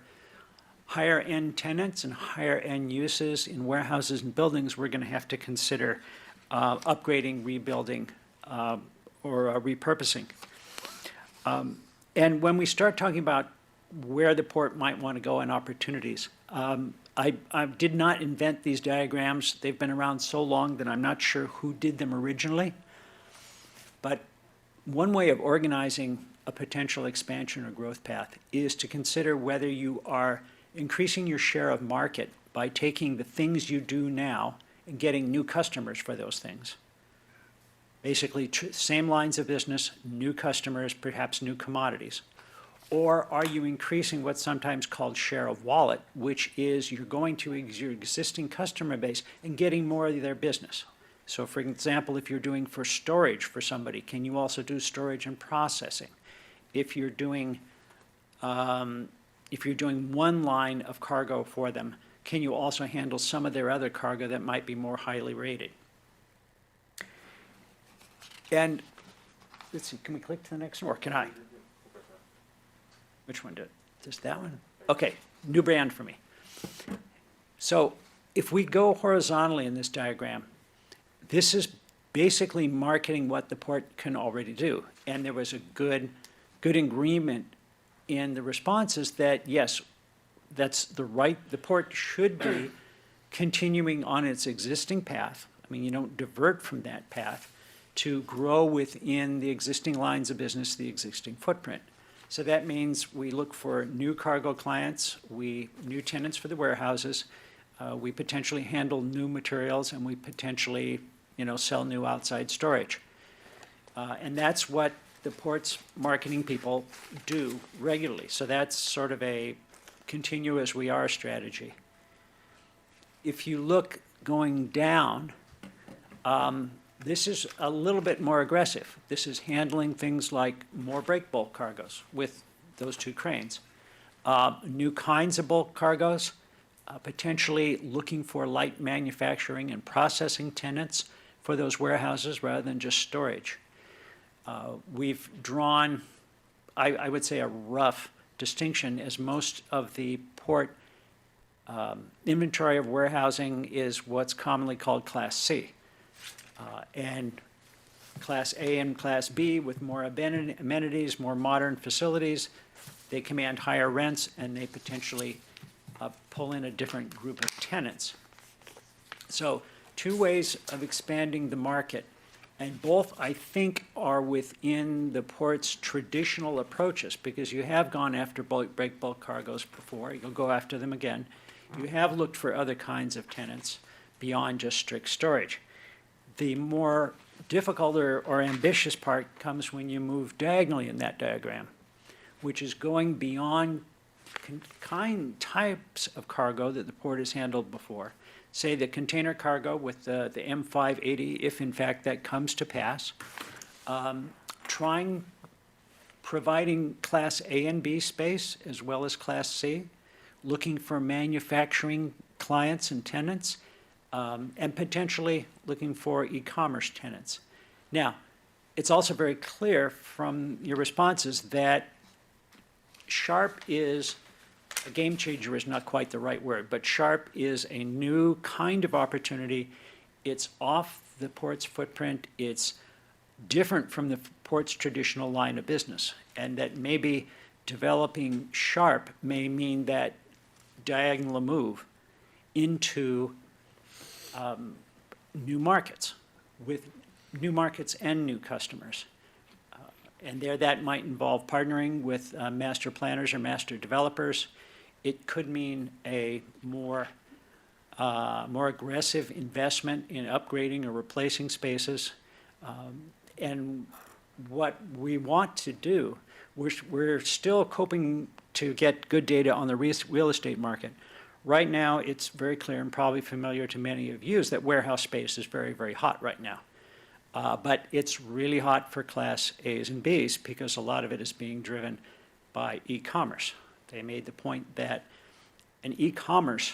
higher end tenants and higher end uses in warehouses and buildings, we're going to have to consider upgrading, rebuilding, or repurposing. And when we start talking about where the port might want to go and opportunities, I did not invent these diagrams. They've been around so long that I'm not sure who did them originally. But one way of organizing a potential expansion or growth path is to consider whether you are increasing your share of market by taking the things you do now and getting new customers for those things. Basically, same lines of business, new customers, perhaps new commodities. Or are you increasing what's sometimes called share of wallet, which is you're going to your existing customer base and getting more of their business. So for example, if you're doing for storage for somebody, can you also do storage and processing? If you're doing one line of cargo for them, can you also handle some of their other cargo that might be more highly rated? And let's see, can we click to the next one, or can I? Which one did? Just that one? Okay, new brand for me. So if we go horizontally in this diagram, this is basically marketing what the port can already do. And there was a good agreement in the responses that, yes, that's the port should be continuing on its existing path. I mean, you don't divert from that path to grow within the existing lines of business, the existing footprint. So that means we look for new cargo clients, new tenants for the warehouses, we potentially handle new materials, and we potentially, sell new outside storage. And that's what the port's marketing people do regularly. So that's sort of a continue as we are strategy. If you look going down, this is a little bit more aggressive. This is handling things like more break bulk cargoes with those two cranes. New kinds of bulk cargoes, potentially looking for light manufacturing and processing tenants for those warehouses rather than just storage. We've drawn, I would say, a rough distinction, as most of the port inventory of warehousing is what's commonly called Class C. And Class A and Class B with more amenities, more modern facilities, they command higher rents, and they potentially pull in a different group of tenants. So 2 ways of expanding the market, and both, I think, are within the port's traditional approaches, because you have gone after break bulk cargoes before, you'll go after them again. You have looked for other kinds of tenants beyond just strict storage. The more difficult or ambitious part comes when you move diagonally in that diagram, which is going beyond types of cargo that the port has handled before. Say the container cargo with the M580, if in fact that comes to pass. Providing Class A and B space as well as Class C, looking for manufacturing clients and tenants, and potentially looking for e-commerce tenants. Now, it's also very clear from your responses that Sharp is, a game changer is not quite the right word, but Sharp is a new kind of opportunity. It's off the port's footprint. It's different from the port's traditional line of business. And that maybe developing Sharp may mean that diagonal move into new markets, with new markets and new customers. And there that might involve partnering with master planners or master developers. It could mean a more aggressive investment in upgrading or replacing spaces. And what we want to do, we're still hoping to get good data on the real estate market. Right now, it's very clear and probably familiar to many of you that warehouse space is very, very hot right now. But it's really hot for Class A's and B's because a lot of it is being driven by e-commerce. They made the point that an e-commerce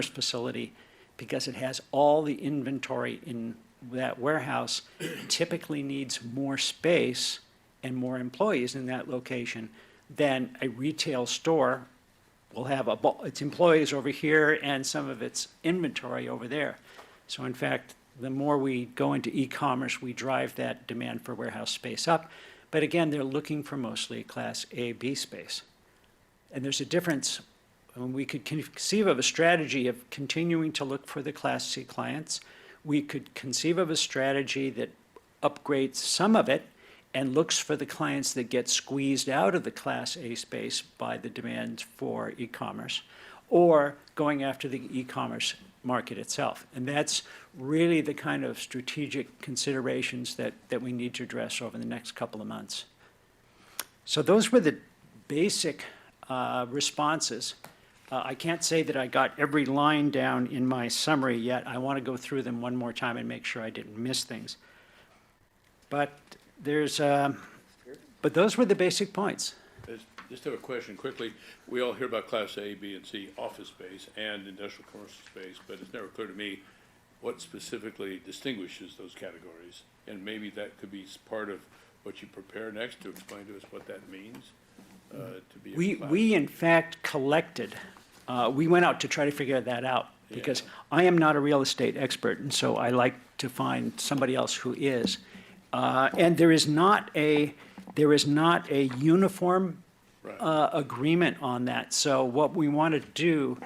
facility, because it has all the inventory in that warehouse, typically needs more space and more employees in that location than a retail store will have its employees over here and some of its inventory over there. So in fact, the more we go into e-commerce, we drive that demand for warehouse space up. But again, they're looking for mostly Class A, B space. And there's a difference. We could conceive of a strategy of continuing to look for the Class C clients. We could conceive of a strategy that upgrades some of it and looks for the clients that get squeezed out of the Class A space by the demand for e-commerce, or going after the e-commerce market itself. And that's really the kind of strategic considerations that we need to address over the next couple of months. So those were the basic responses. I can't say that I got every line down in my summary yet. I want to go through them one more time and make sure I didn't miss things. But but those were the basic points. Just have a question quickly. We all hear about Class A, B, and C office space and industrial commercial space, but it's never clear to me what specifically distinguishes those categories. And maybe that could be part of what you prepare next to explain to us what that means, to be a class. We in fact collected, we went out to try to figure that out, because I am not a real estate expert, and so I like to find somebody else who is. And there is not a uniform agreement on that. So what we want to do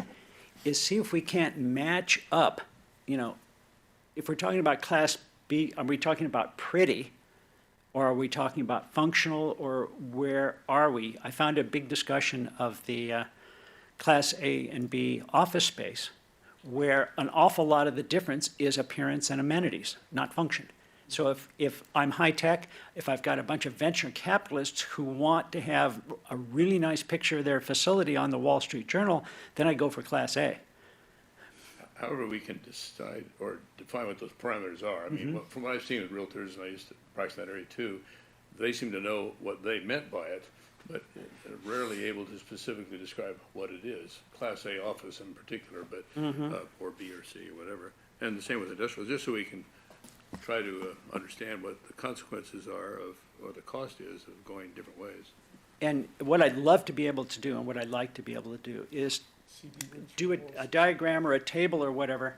is see if we can't match up, if we're talking about Class B, are we talking about pretty? Or are we talking about functional, or where are we? I found a big discussion of the Class A and B office space, where an awful lot of the difference is appearance and amenities, not function. So if I'm high-tech, if I've got a bunch of venture capitalists who want to have a really nice picture of their facility on the Wall Street Journal, then I go for Class A. However, we can decide or define what those parameters are. I mean, from what I've seen with realtors, and I used to practice in that area too, they seem to know what they meant by it, but are rarely able to specifically describe what it is. Class A office in particular, but or B or C or whatever. And the same with industrial, just so we can try to understand what the consequences are of, or the cost is of going different ways. And what I'd love to be able to do, and what I'd like to be able to do, is do a diagram or a table or whatever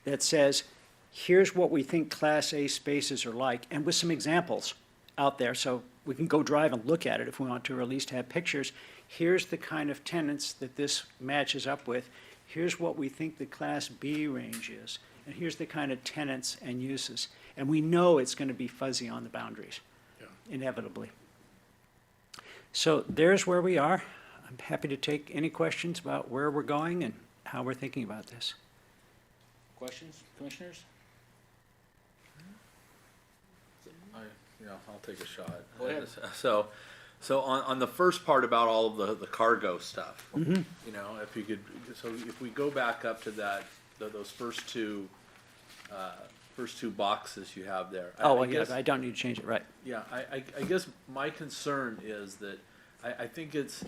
that says, here's what we think Class A spaces are like, and with some examples out there, so we can go drive and look at it if we want to, or at least have pictures. Here's the kind of tenants that this matches up with. Here's what we think the Class B range is, and here's the kind of tenants and uses. And we know it's going to be fuzzy on the boundaries, inevitably. So there's where we are. I'm happy to take any questions about where we're going and how we're thinking about this. Questions, commissioners? I'll take a shot. Go ahead. So on the first part about all of the cargo stuff, if you could, so if we go back up to those first two boxes you have there. I don't need to change it, right? Yeah, I guess my concern is that I think it's,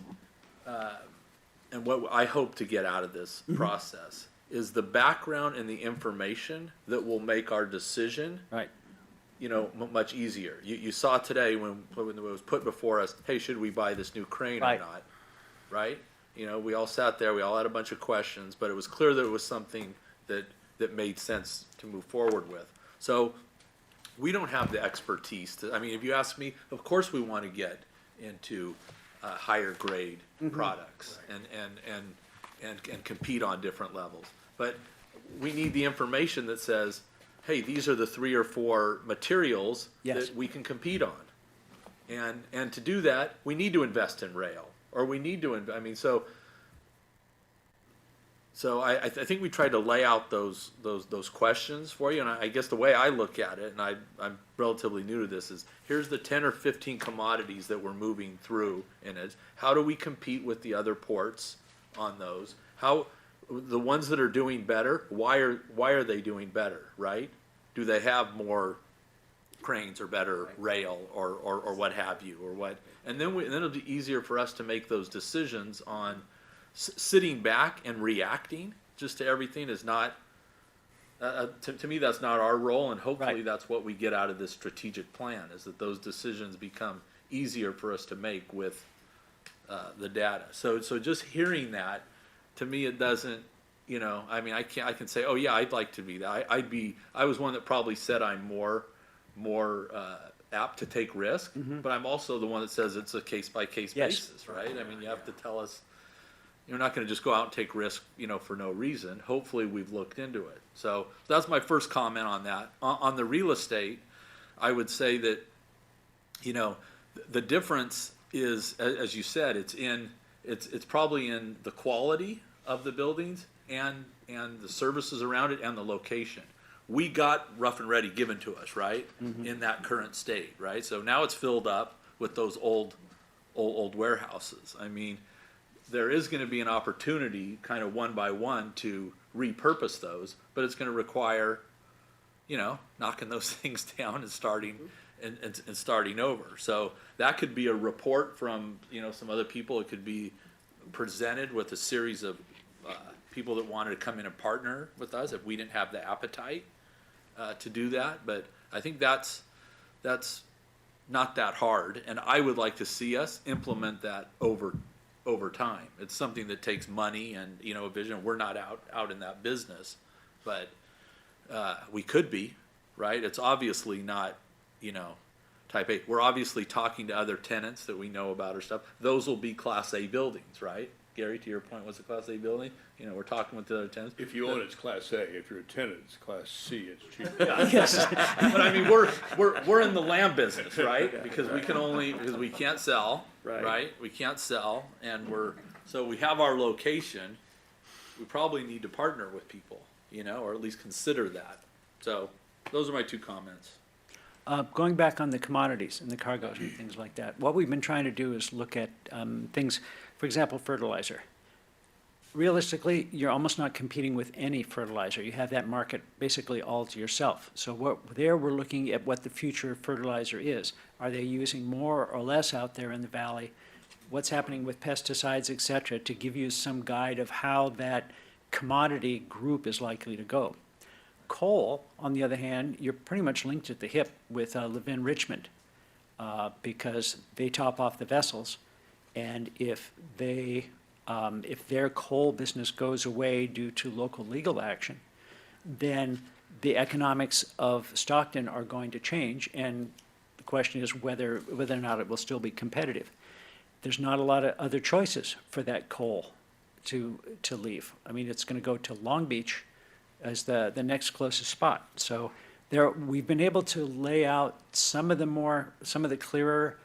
and what I hope to get out of this process is the background and the information that will make our decision, Right. Much easier. You saw today when it was put before us, hey, should we buy this new crane Right. or not? Right? We all sat there, we all had a bunch of questions, but it was clear that it was something that made sense to move forward with. So we don't have the expertise if you ask me, of course we want to get into higher grade products and compete on different levels. But we need the information that says, hey, these are the 3 or 4 materials that we can compete on. And to do that, we need to invest in rail, or we need to, So I think we tried to lay out those questions for you, and I guess the way I look at it, and I'm relatively new to this, is here's the 10 or 15 commodities that we're moving through in it. How do we compete with the other ports on those? How the ones that are doing better? Why are they doing better? Right? Do they have more cranes or better rail or what have you, or what? And then it'll be easier for us to make those decisions on. Sitting back and reacting just to everything is not, to me, that's not our role, and hopefully that's what we get out of this strategic plan, is that those decisions become easier for us to make with the data. So just hearing that, to me, it doesn't, I can say, oh yeah, I'd like to be that. I was one that probably said I'm more apt to take risk, but I'm also the one that says it's a case-by-case basis, right? You have to tell us, you're not gonna just go out and take risk, for no reason. Hopefully, we've looked into it. So that's my first comment on that. On the real estate, I would say that, the difference is, as you said, it's probably in the quality of the buildings and the services around it and the location. We got Rough and Ready given to us, right? In that current state, right? So now it's filled up with those old warehouses. I mean, there is gonna be an opportunity, kind of one by one, to repurpose those, but it's gonna require, knocking those things down and starting over. So that could be a report from, some other people. It could be presented with a series of people that wanted to come in and partner with us if we didn't have the appetite to do that. But I think that's not that hard, and I would like to see us implement that over time. It's something that takes money and, a vision. We're not out in that business, but we could be, right? It's obviously not, type A. We're obviously talking to other tenants that we know about or stuff. Those will be Class A buildings, right? Gary, to your point, what's a Class A building? We're talking with the other tenants. If you own it, it's Class A. If you're a tenant, it's Class C. It's cheaper. Yes, but I mean, we're in the land business, right? Because we can't sell, right? We can't sell, and so we have our location. We probably need to partner with people, or at least consider that. So those are my two comments. Going back on the commodities and the cargoes and things like that, what we've been trying to do is look at things, for example, fertilizer. Realistically, you're almost not competing with any fertilizer. You have that market basically all to yourself. So we're looking at what the future of fertilizer is. Are they using more or less out there in the valley? What's happening with pesticides, et cetera, to give you some guide of how that commodity group is likely to go. Coal, on the other hand, you're pretty much linked at the hip with Levin Richmond because they top off the vessels, and if their coal business goes away due to local legal action, then the economics of Stockton are going to change, and the question is whether or not it will still be competitive. There's not a lot of other choices for that coal to leave. I mean, it's going to go to Long Beach as the next closest spot. So we've been able to lay out some of the clearer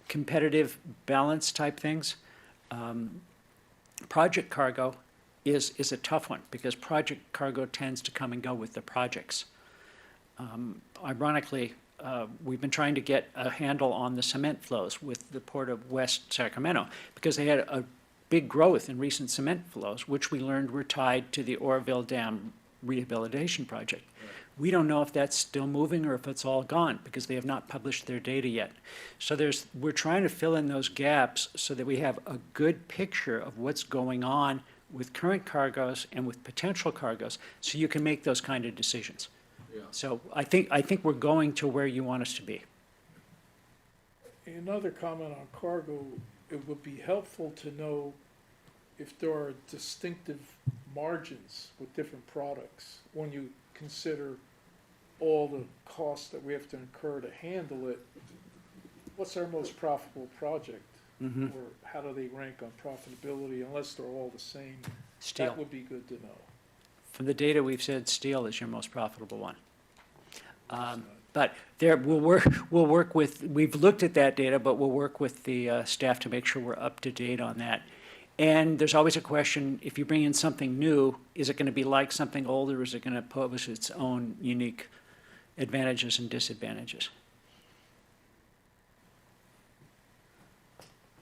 competitive balance type things. Project cargo is a tough one because project cargo tends to come and go with the projects. Ironically, we've been trying to get a handle on the cement flows with the Port of West Sacramento because they had a big growth in recent cement flows, which we learned were tied to the Oroville Dam rehabilitation project. Right. We don't know if that's still moving or if it's all gone because they have not published their data yet. So we're trying to fill in those gaps so that we have a good picture of what's going on with current cargoes and with potential cargoes so you can make those kind of decisions. Yeah. So I think we're going to where you want us to be. Another comment on cargo, it would be helpful to know if there are distinctive margins with different products when you consider all the costs that we have to incur to handle it. What's our most profitable project? Mm-hmm. Or how do they rank on profitability unless they're all the same? Steel. That would be good to know. From the data we've said, steel is your most profitable one. But we'll work with, we've looked at that data, but we'll work with the staff to make sure we're up to date on that. And there's always a question, if you bring in something new, is it going to be like something old or is it going to pose its own unique advantages and disadvantages?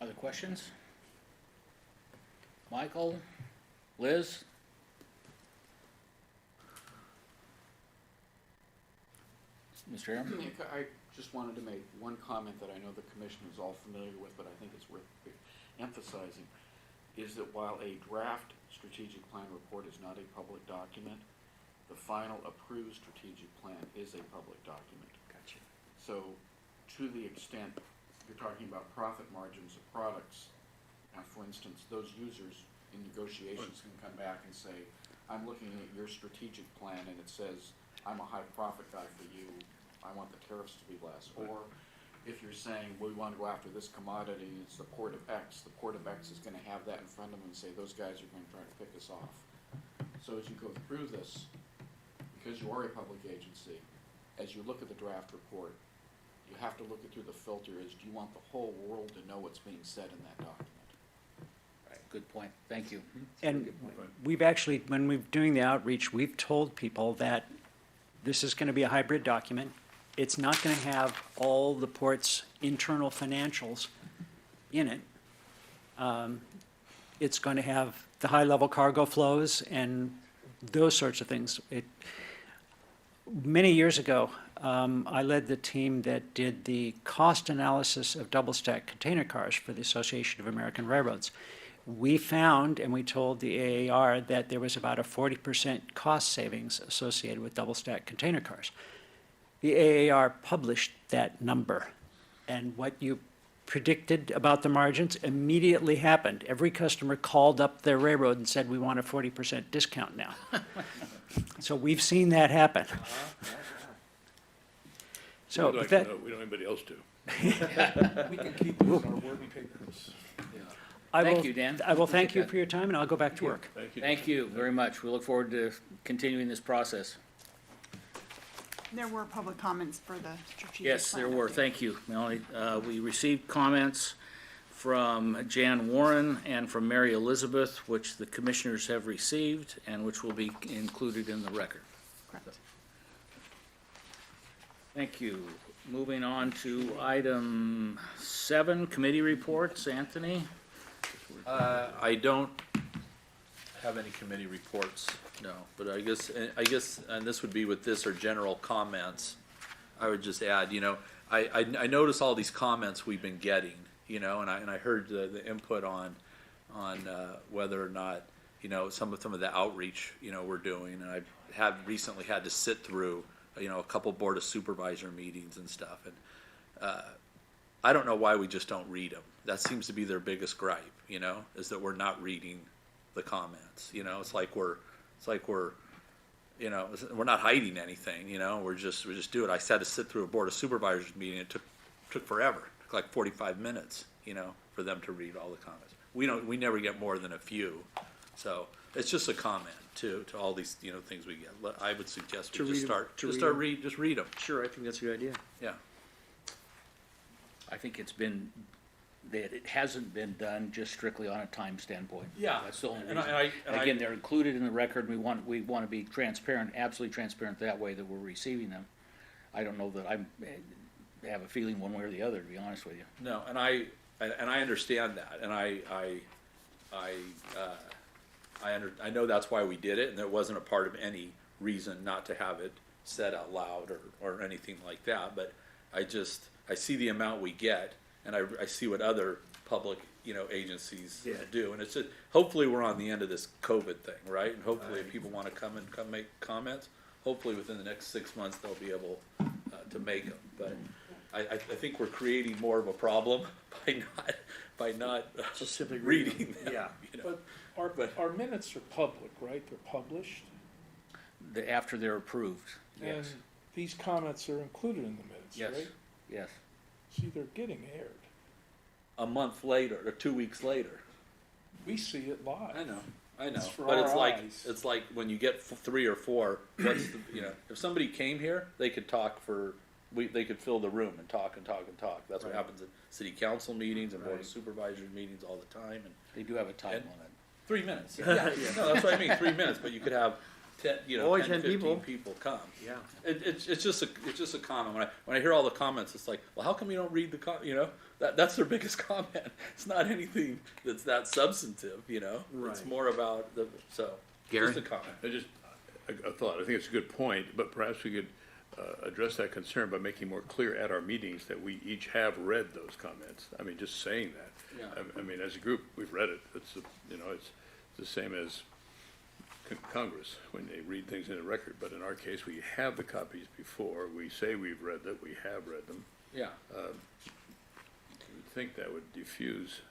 Other questions? Michael? Liz? Mr. Chairman? I just wanted to make one comment that I know the commission is all familiar with, but I think it's worth emphasizing, is that while a draft strategic plan report is not a public document, the final approved strategic plan is a public document. Gotcha. So to the extent you're talking about profit margins of products, now for instance, those users in negotiations can come back and say, I'm looking at your strategic plan and it says, I'm a high profit guy for you, I want the tariffs to be less. Or if you're saying, we wanna go after this commodity, and it's the Port of X, the Port of X is gonna have that in front of them and say, those guys are gonna try to pick us off. So as you go through this, because you are a public agency, as you look at the draft report, you have to look it through the filter is, do you want the whole world to know what's being said in that document? Right, good point, thank you. And we've actually, when we're doing the outreach, we've told people that this is going to be a hybrid document. It's not going to have all the port's internal financials in it. It's going to have the high-level cargo flows and those sorts of things. Many years ago, I led the team that did the cost analysis of double-stack container cars for the Association of American Railroads. We found, and we told the AAR, that there was about a 40% cost savings associated with double-stack container cars. The AAR published that number, and what you predicted about the margins immediately happened. Every customer called up their railroad and said, we want a 40% discount now. So we've seen that happen. So We'd like with to that, know, we don't anybody else do. We can keep these in our work papers. Thank you, Dan. I will thank Appreciate you that. for your time, and I'll go back to work. Thank you. Thank you very much. We look forward to continuing this process. There were public comments for the strategic plan. Yes, there were. update. Thank you, Melanie. We received comments from Jan Warren and from Mary Elizabeth, which the commissioners have received and which will be included in the record. Correct. Thank you. Moving on to item 7, committee reports. Anthony? I don't have any committee reports, no, but I guess, and this would be with this or general comments. I would just add, I notice all these comments we've been getting, and I heard the input on whether or not, some of the outreach, we're doing, and I've recently had to sit through, a couple board of supervisor meetings and stuff, and I don't know why we just don't read them. That seems to be their biggest gripe, is that we're not reading the comments. It's like we're not hiding anything. We just do it. I had to sit through a board of supervisors meeting. It took forever. It took like 45 minutes, for them to read all the comments. We never get more than a few. So it's just a comment to all these things we get. I would suggest we just read them. Sure, I think that's a good idea. Yeah. I think that it hasn't been done just strictly on a time standpoint. Yeah. That's the only And reason. I- Again, they're included in the record. We want to be transparent, absolutely transparent that way that we're receiving them. I don't know that I have a feeling one way or the other, to be honest with you. No, and I understand that, and I know that's why we did it, and there wasn't a part of any reason not to have it said out loud or anything like that. But I see the amount we get, and I see what other public agencies do, and it's just, hopefully we're on the end of this COVID thing, right? And hopefully if people want to come make comments, hopefully within the next 6 months they'll be able to make them. But I think we're creating more of a problem by not Just simply reading them. Yeah. But our minutes are public, right? They're published, After they're approved, and yes, these comments are included in the minutes, yes, right? yes. See, they're getting aired. A month later or 2 weeks later. We see it live. I know, It's for but our it's eyes. like when you get 3 or 4. What's the, if somebody came here, they could talk they could fill the room and talk and talk and talk. That's what happens at city council meetings and board of supervisors meetings all the time. And They do have a time And- limit. 3 minutes. Yeah, no, that's what I mean. 3 minutes, but you could have 10, 10 10, 15 people. people come. Yeah. It's just a comment. When I hear all the comments, it's like, well, how come you don't read the that's their biggest comment. It's not anything that's that substantive. It's Right. more about Gary? just a comment. A thought, I think it's a good point, but perhaps we could address that concern by making more clear at our meetings that we each have read those comments. I mean, just saying that. Yeah. I mean, as a group, we've read it. It's the same as Congress, when they read things in a record, but in our case, we have the copies before. We say we've read them, we have read them. Yeah. You would think that would diffuse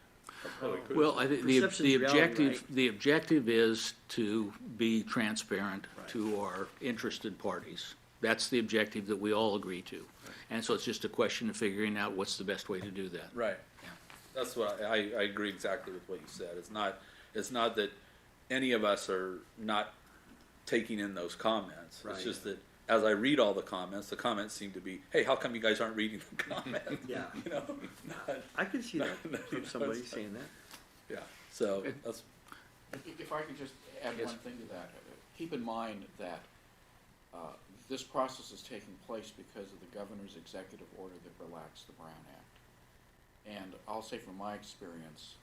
our public criticism. Well, I think Perception's reality, right? the objective is to be transparent to our interested parties. That's the objective that we all agree to. And so it's just a question of figuring out what's the best way to do that. Right. That's what I agree exactly with what you said. It's not that any of us are not taking in those comments. Right. It's just that as I read all the comments seem to be, hey, how come you guys aren't reading the comments? Yeah. You know, I can see that from it's somebody not- saying that. yeah, so that's, If I could just add Yes. one thing to that, keep in mind that this process is taking place because of the governor's executive order that relaxed the Brown Act. And I'll say from my experience,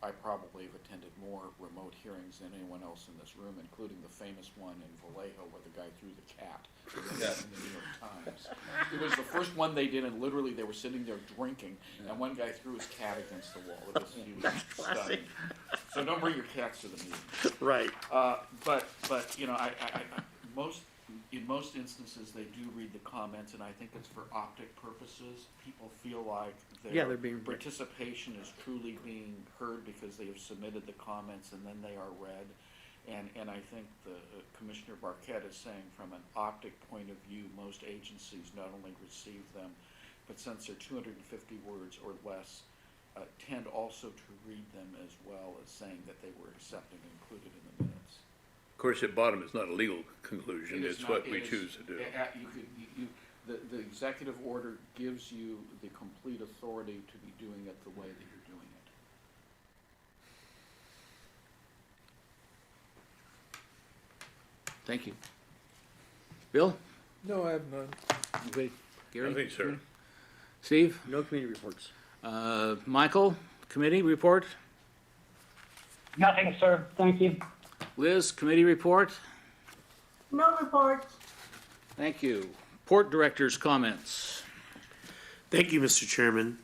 I probably have attended more remote hearings than anyone else in this room, including the famous one in Vallejo where the guy threw the cat in the New York Times. It was the first one they did, and literally they were sitting there drinking, and one guy threw his cat against the wall. It was stunning. So don't bring your cats to the meeting. Right. But you know, in most instances, they do read the comments, and I think it's for optic purposes. People feel like Yeah, their they're being- participation is truly being heard because they have submitted the comments and then they are read. And I think the Commissioner Barquette is saying from an optic point of view, most agencies not only receive them, but since they're 250 words or less, tend also to read them as well as saying that they were accepted and included in the minutes. Of course, at bottom, it's not a legal conclusion, It is it's not- what we it is- choose to do. The executive order gives you the complete authority to be doing it the way that you're doing it. Thank you. Bill? No, I have none. Anybody? Gary? Nothing, sir. Steve? No community reports. Michael, committee report? Nothing, sir. Thank you. Liz, committee report? No reports. Thank you. Port director's comments. Thank you, Mr. Chairman.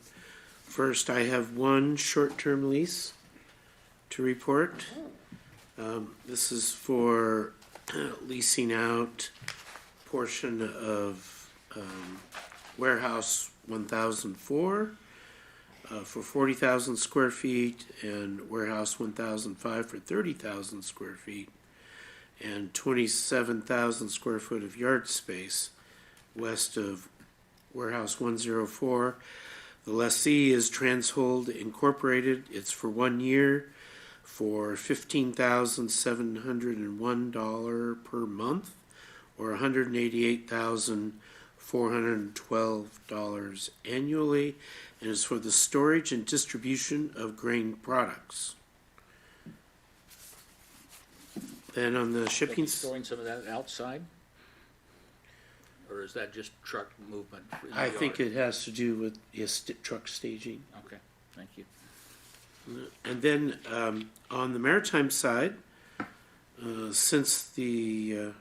First, I have one short-term lease to report. This is for leasing out portion of warehouse 1004 for 40,000 square feet and warehouse 1005 for 30,000 square feet and 27,000 square foot of yard space west of warehouse 104. The lessee is Transhold Incorporated. It's for 1 year for $15,701 per month or $188,412 annually, and is for the storage and distribution of grain products. Then on the shipping, Storing some of that outside? Or is that just truck movement? in the I think yard? it has to do with truck staging. Okay, thank you. And then on the maritime side, since the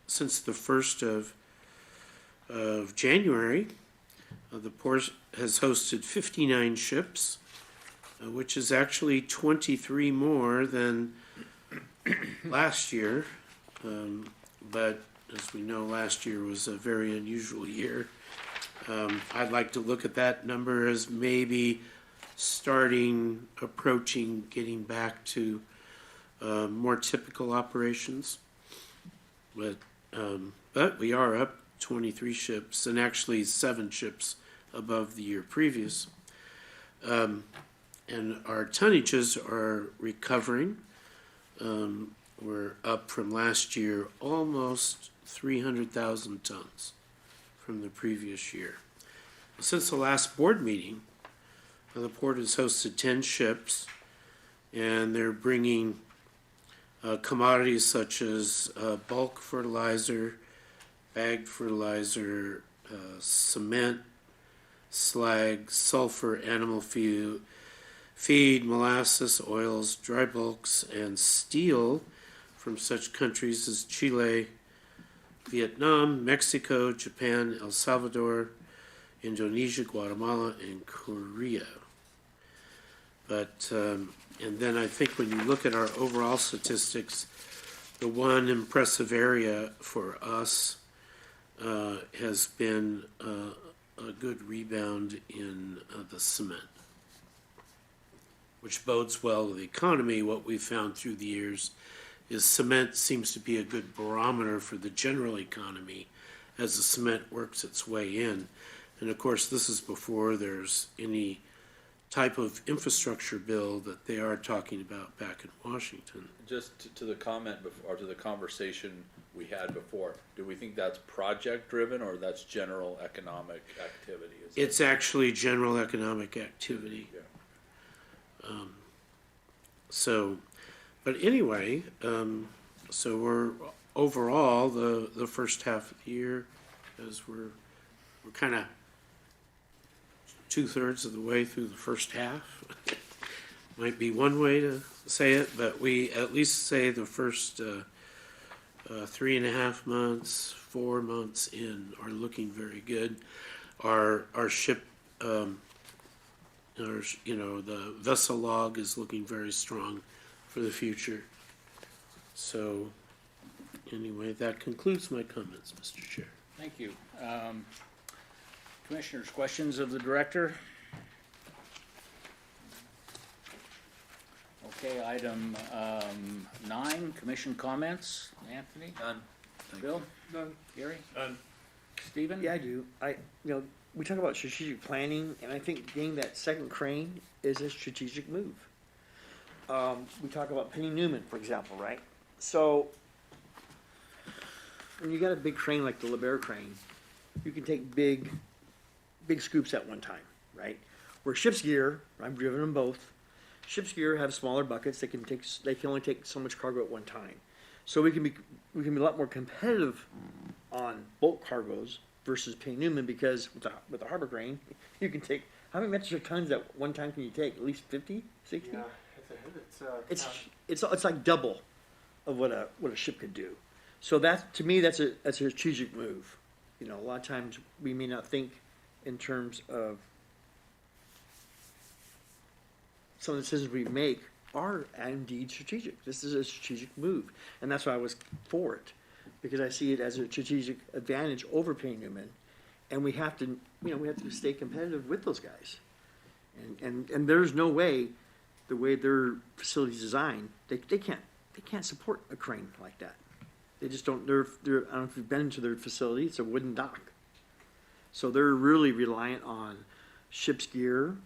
1st of January, the port has hosted 59 ships, which is actually 23 more than last year. But as we know, last year was a very unusual year. I'd like to look at that number as maybe approaching, getting back to more typical operations. But we are up 23 ships, and actually 7 ships above the year previous. And our tonnages are recovering. We're up from last year almost 300,000 tons from the previous year. Since the last board meeting, the port has hosted 10 ships, and they're bringing commodities such as bulk fertilizer, bagged fertilizer, cement, slag, sulfur, animal feed, molasses, oils, dry bulks, and steel from such countries as Chile, Vietnam, Mexico, Japan, El Salvador, Indonesia, Guatemala, and Korea. But, and then I think when you look at our overall statistics, the one impressive area for us has been a good rebound in the cement, which bodes well to the economy. What we've found through the years is cement seems to be a good barometer for the general economy, as the cement works its way in. And of course, this is before there's any type of infrastructure bill that they are talking about back in Washington. Just to the comment or to the conversation we had before, do we think that's project driven or that's general economic activity? It's actually general economic activity. Yeah. But anyway, so we're overall the first half of the year, as we're kind of 2/3 of the way through the first half. Might be one way to say it, but we at least say the first 3.5 months, 4 months in are looking very good. Our ship, the vessel log is looking very strong for the future. So anyway, that concludes my comments, Mr. Chair. Thank you. Commissioners, questions of the director? Okay, item 9, commission comments. Anthony? None. Bill? None. Gary? None. Stephen? Yeah, I do. We talk about strategic planning, and I think getting that second crane is a strategic move. We talk about Penny Newman, for example, right? So when you got a big crane like the LeBaire crane, you can take big scoops at one time, right? Where ship's gear, I've driven them both. Ship's gear have smaller buckets. They can only take so much cargo at one time. So we can be a lot more competitive on bulk cargoes versus Penny Newman, because with the harbor crane, you can take, how many metric tons at one time can you take? At least 50, 60? Yeah, It's like double of what a ship could do. So to me, that's a strategic move. A lot of times we may not think in terms of some of the decisions we make are indeed strategic. This is a strategic move, and that's why I was for it, because I see it as a strategic advantage over Penny Newman, and we have to stay competitive with those guys, and there's no way, the way their facility's designed, they can't support a crane like that. They just don't. I don't know if you've been to their facility. It's a wooden dock, so they're really reliant on ship's gear,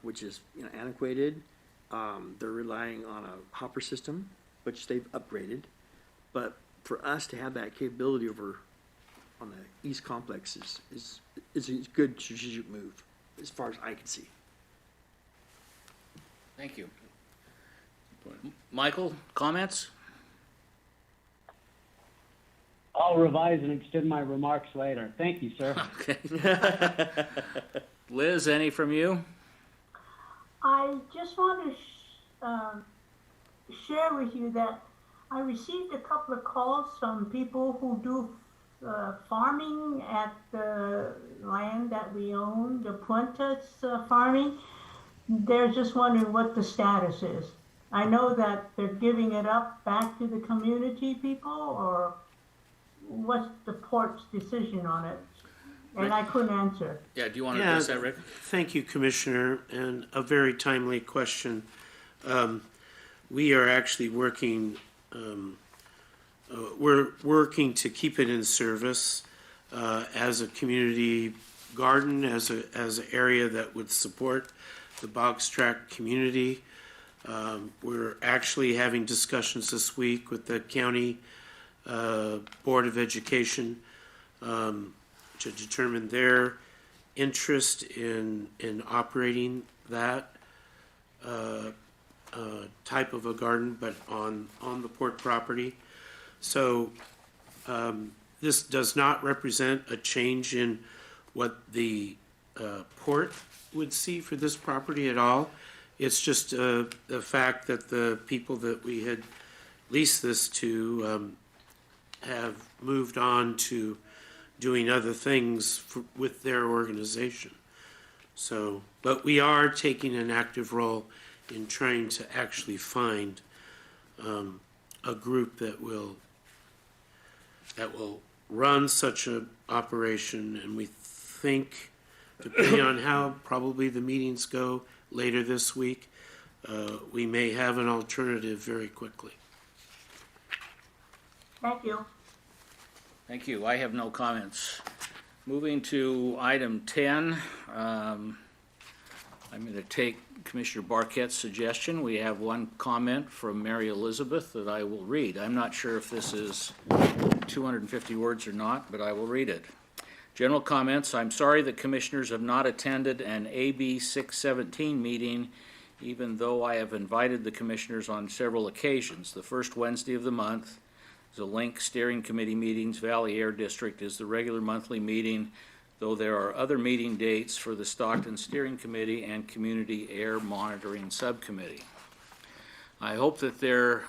which is antiquated. They're relying on a hopper system, which they've upgraded. But for us to have that capability over on the East Complex is a good strategic move, as far as I can see. Thank you. Michael, comments? I'll revise and extend my remarks later. Thank you, sir. Okay. Liz, any from you? I just want to share with you that I received a couple of calls from people who do farming at the land that we own, the Puentas farming. They're just wondering what the status is. I know that they're giving it up back to the community people, or what's the port's decision on it? And I couldn't answer. Yeah, do you want to address that, Rick? Thank you, Commissioner, and a very timely question. We are actually working, we're working to keep it in service as a community garden, as an area that would support the Boggs Tract community. We're actually having discussions this week with the county Board of Education to determine their interest in operating that type of a garden, but on the port property. So this does not represent a change in what the port would see for this property at all. It's just the fact that the people that we had leased this to have moved on to doing other things with their organization. So, but we are taking an active role in trying to actually find a group that will run such an operation, and we think, depending on how probably the meetings go later this week, we may have an alternative very quickly. Thank you. Thank you. I have no comments. Moving to item 10, I'm going to take Commissioner Barquette's suggestion. We have one comment from Mary Elizabeth that I will read. I'm not sure if this is 250 words or not, but I will read it. General comments. I'm sorry that commissioners have not attended an AB 617 meeting, even though I have invited the commissioners on several occasions. The first Wednesday of the month is a Link Steering Committee meetings. Valley Air District is the regular monthly meeting, though there are other meeting dates for the Stockton Steering Committee and Community Air Monitoring Subcommittee. I hope that there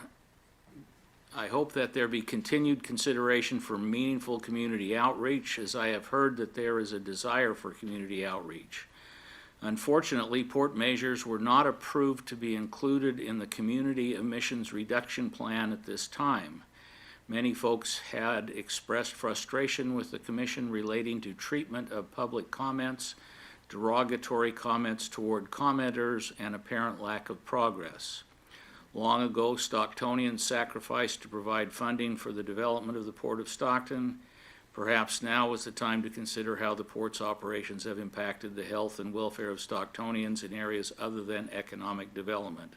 be continued consideration for meaningful community outreach, as I have heard that there is a desire for community outreach. Unfortunately, port measures were not approved to be included in the community emissions reduction plan at this time. Many folks had expressed frustration with the commission relating to treatment of public comments, derogatory comments toward commenters, and apparent lack of progress. Long ago, Stocktonians sacrificed to provide funding for the development of the Port of Stockton. Perhaps now is the time to consider how the port's operations have impacted the health and welfare of Stocktonians in areas other than economic development.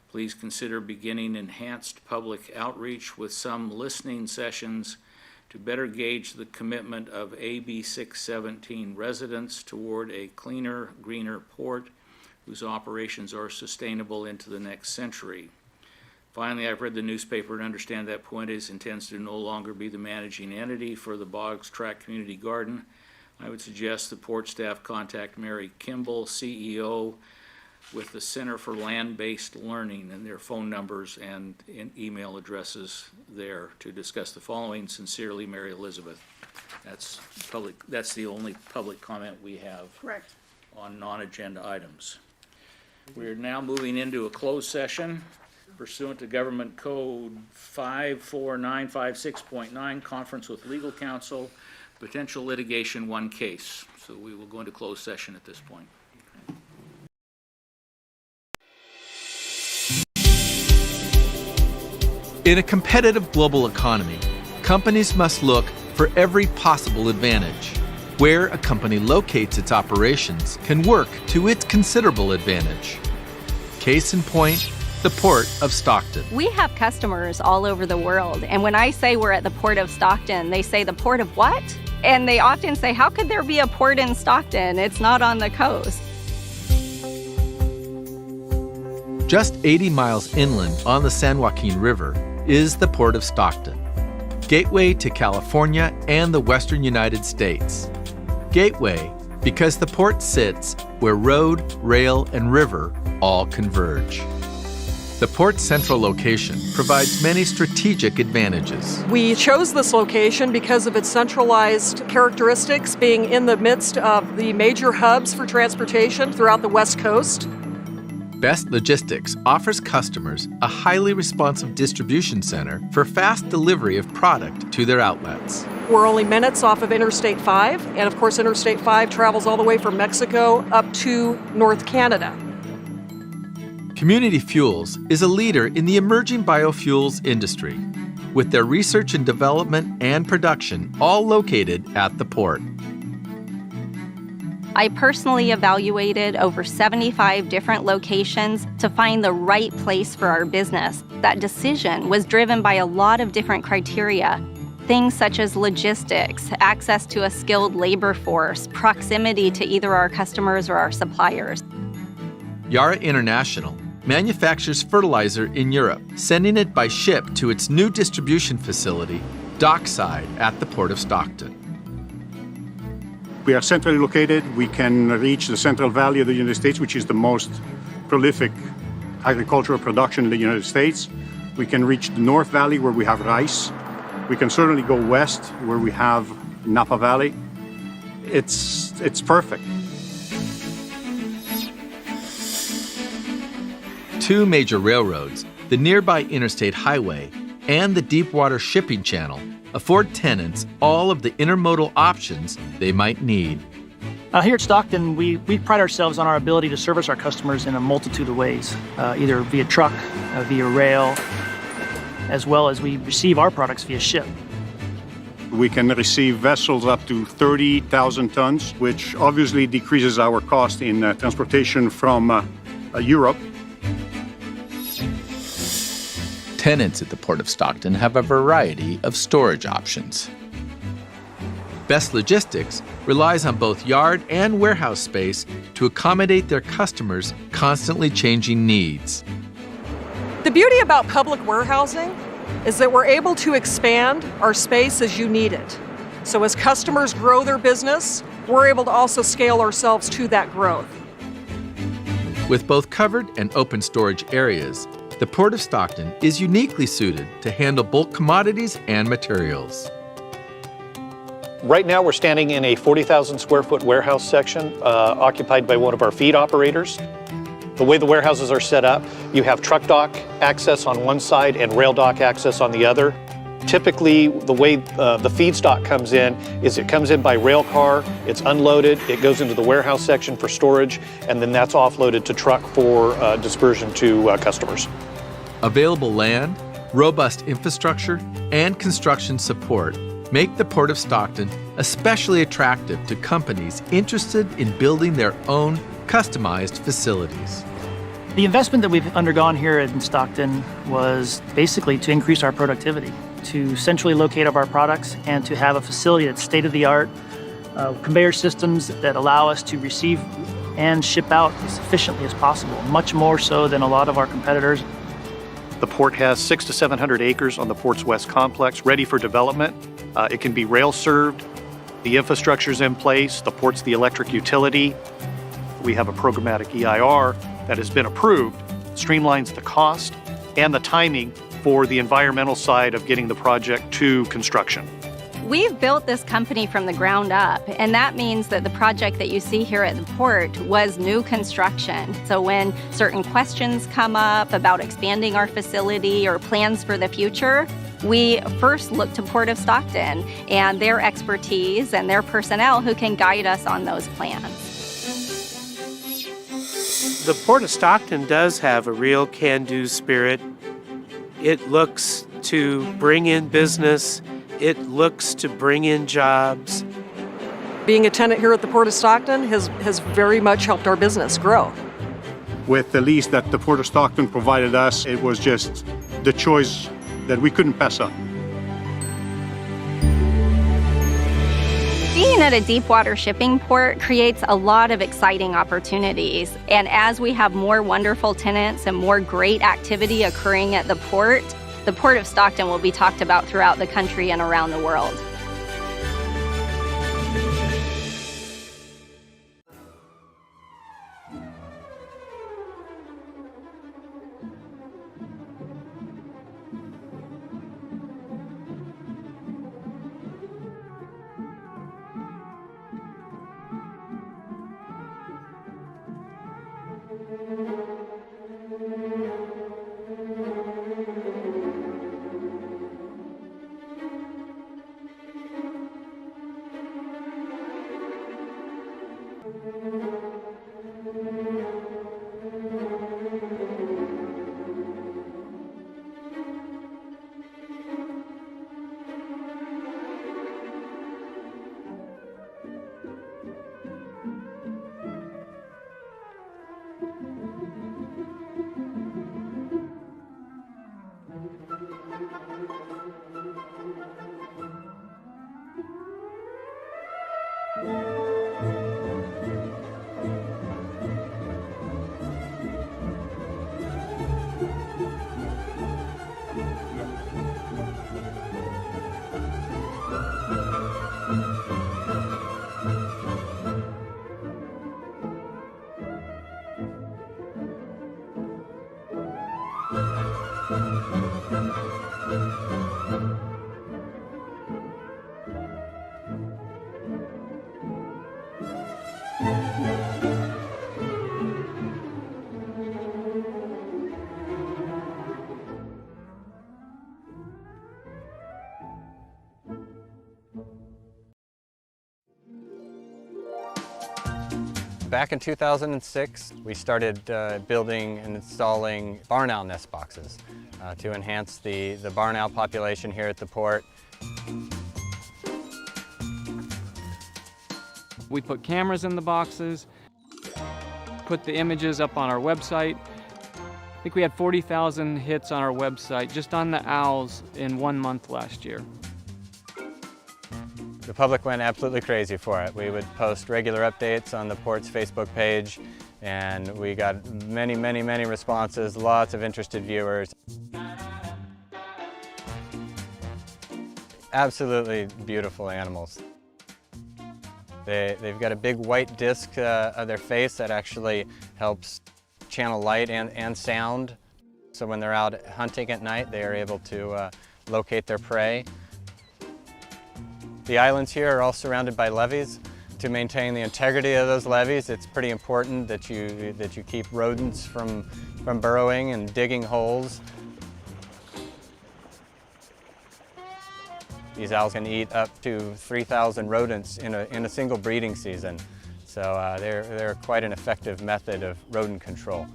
Please consider beginning enhanced public outreach with some listening sessions to better gauge the commitment of AB 617 residents toward a cleaner, greener port whose operations are sustainable into the next century. Finally, I've read the newspaper and understand that Puentes intends to no longer be the managing entity for the Boggs Track Community Garden. I would suggest the port staff contact Mary Kimball, CEO, with the Center for Land-Based Learning, and their phone numbers and email addresses there to discuss the following. Sincerely, Mary Elizabeth. That's the only public comment we have. Correct. On non-agenda items. We are now moving into a closed session pursuant to Government Code 54956.9, conference with legal counsel, potential litigation, one case. So we will go into closed session at this point. In a competitive global economy, companies must look for every possible advantage. Where a company locates its operations can work to its considerable advantage. Case in point, the Port of Stockton. We have customers all over the world, and when I say we're at the Port of Stockton, they say, the Port of what? And they often say, how could there be a port in Stockton? It's not on the coast. Just 80 miles inland on the San Joaquin River is the Port of Stockton, gateway to California and the western United States. Gateway because the port sits where road, rail, and river all converge. The port's central location provides many strategic advantages. We chose this location because of its centralized characteristics, being in the midst of the major hubs for transportation throughout the West Coast. Best Logistics offers customers a highly responsive distribution center for fast delivery of product to their outlets. We're only minutes off of Interstate 5, and of course Interstate 5 travels all the way from Mexico up to North Canada. Community Fuels is a leader in the emerging biofuels industry, with their research and development and production all located at the port. I personally evaluated over 75 different locations to find the right place for our business. That decision was driven by a lot of different criteria. Things such as logistics, access to a skilled labor force, proximity to either our customers or our suppliers. Yara International manufactures fertilizer in Europe, sending it by ship to its new distribution facility, dockside at the Port of Stockton. We are centrally located. We can reach the Central Valley of the United States, which is the most prolific agricultural production in the United States. We can reach the North Valley, where we have rice. We can certainly go west, where we have Napa Valley. It's perfect. Two major railroads, the nearby Interstate Highway and the Deepwater Shipping Channel, afford tenants all of the intermodal options they might need. Here at Stockton, we pride ourselves on our ability to service our customers in a multitude of ways, either via truck, via rail, as well as we receive our products via ship. We can receive vessels up to 30,000 tons, which obviously decreases our cost in transportation from Europe. Tenants at the Port of Stockton have a variety of storage options. Best Logistics relies on both yard and warehouse space to accommodate their customers' constantly changing needs. The beauty about public warehousing is that we're able to expand our space as you need it. So as customers grow their business, we're able to also scale ourselves to that growth. With both covered and open storage areas, the Port of Stockton is uniquely suited to handle bulk commodities and materials. Right now, we're standing in a 40,000 square foot warehouse section occupied by one of our feed operators. The way the warehouses are set up, you have truck dock access on one side and rail dock access on the other. Typically, the way the feedstock comes in is it comes in by rail car, it's unloaded, it goes into the warehouse section for storage, and then that's offloaded to truck for dispersion to customers. Available land, robust infrastructure, and construction support make the Port of Stockton especially attractive to companies interested in building their own customized facilities. The investment that we've undergone here in Stockton was basically to increase our productivity, to centrally locate our products, and to have a facility that's state-of-the-art, conveyor systems that allow us to receive and ship out as efficiently as possible, much more so than a lot of our competitors. The port has 600 to 700 acres on the port's west complex ready for development. It can be rail served. The infrastructure's in place. The port's the electric utility. We have a programmatic EIR that has been approved, streamlines the cost and the timing for the environmental side of getting the project to construction. We've built this company from the ground up, and that means that the project that you see here at the port was new construction. So when certain questions come up about expanding our facility or plans for the future, we first look to Port of Stockton and their expertise and their personnel who can guide us on those plans. The Port of Stockton does have a real can-do spirit. It looks to bring in business. It looks to bring in jobs. Being a tenant here at the Port of Stockton has very much helped our business grow. With the lease that the Port of Stockton provided us, it was just the choice that we couldn't pass up. Being at a deep water shipping port creates a lot of exciting opportunities. And as we have more wonderful tenants and more great activity occurring at the Port of Stockton will be talked about throughout the country and around the world. Back in 2006, we started building and installing barn owl nest boxes to enhance the barn owl population here at the port. We put cameras in the boxes, put the images up on our website. I think we had 40,000 hits on our website just on the owls in 1 month last year. The public went absolutely crazy for it. We would post regular updates on the Port's Facebook page, and we got many, many, many responses, lots of interested viewers. Absolutely beautiful animals. They've got a big white disc of their face that actually helps channel light and sound. So when they're out hunting at night, they are able to locate their prey. The islands here are all surrounded by levees. To maintain the integrity of those levees, it's pretty important that you keep rodents from burrowing and digging holes. These owls can eat up to 3,000 rodents in a single breeding season. So they're quite an effective method of rodent control.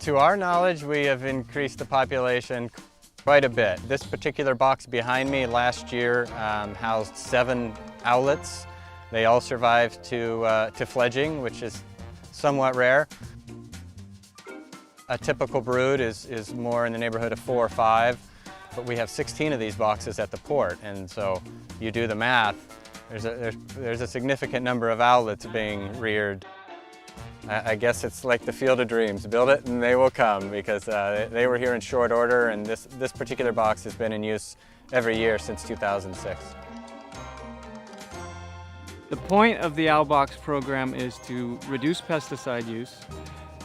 To our knowledge, we have increased the population quite a bit. This particular box behind me last year housed 7 owlets. They all survived to fledging, which is somewhat rare. A typical brood is more in the neighborhood of 4 or 5, but we have 16 of these boxes at the port, and so you do the math, there's a significant number of owlets being reared. I guess it's like the Field of Dreams. Build it and they will come, because they were here in short order, and this particular box has been in use every year since 2006. The point of the Owl Box program is to reduce pesticide use,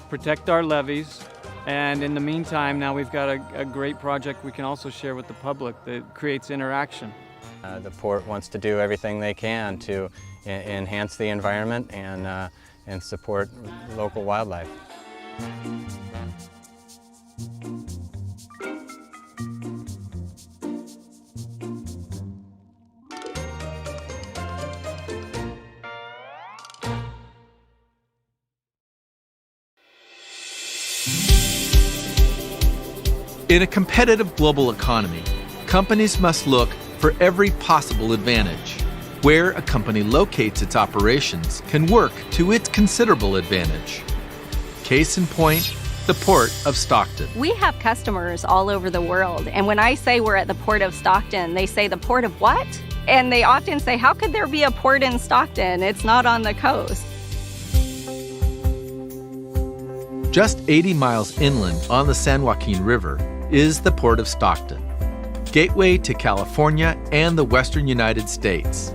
protect our levees, and in the meantime, now we've got a great project we can also share with the public that creates interaction. The port wants to do everything they can to enhance the environment and support local wildlife. In a competitive global economy, companies must look for every possible advantage. Where a company locates its operations can work to its considerable advantage. Case in point, the Port of Stockton. We have customers all over the world, and when I say we're at the Port of Stockton, they say, the Port of what? And they often say, how could there be a port in Stockton? It's not on the coast. Just 80 miles inland on the San Joaquin River is the Port of Stockton, gateway to California and the western United States.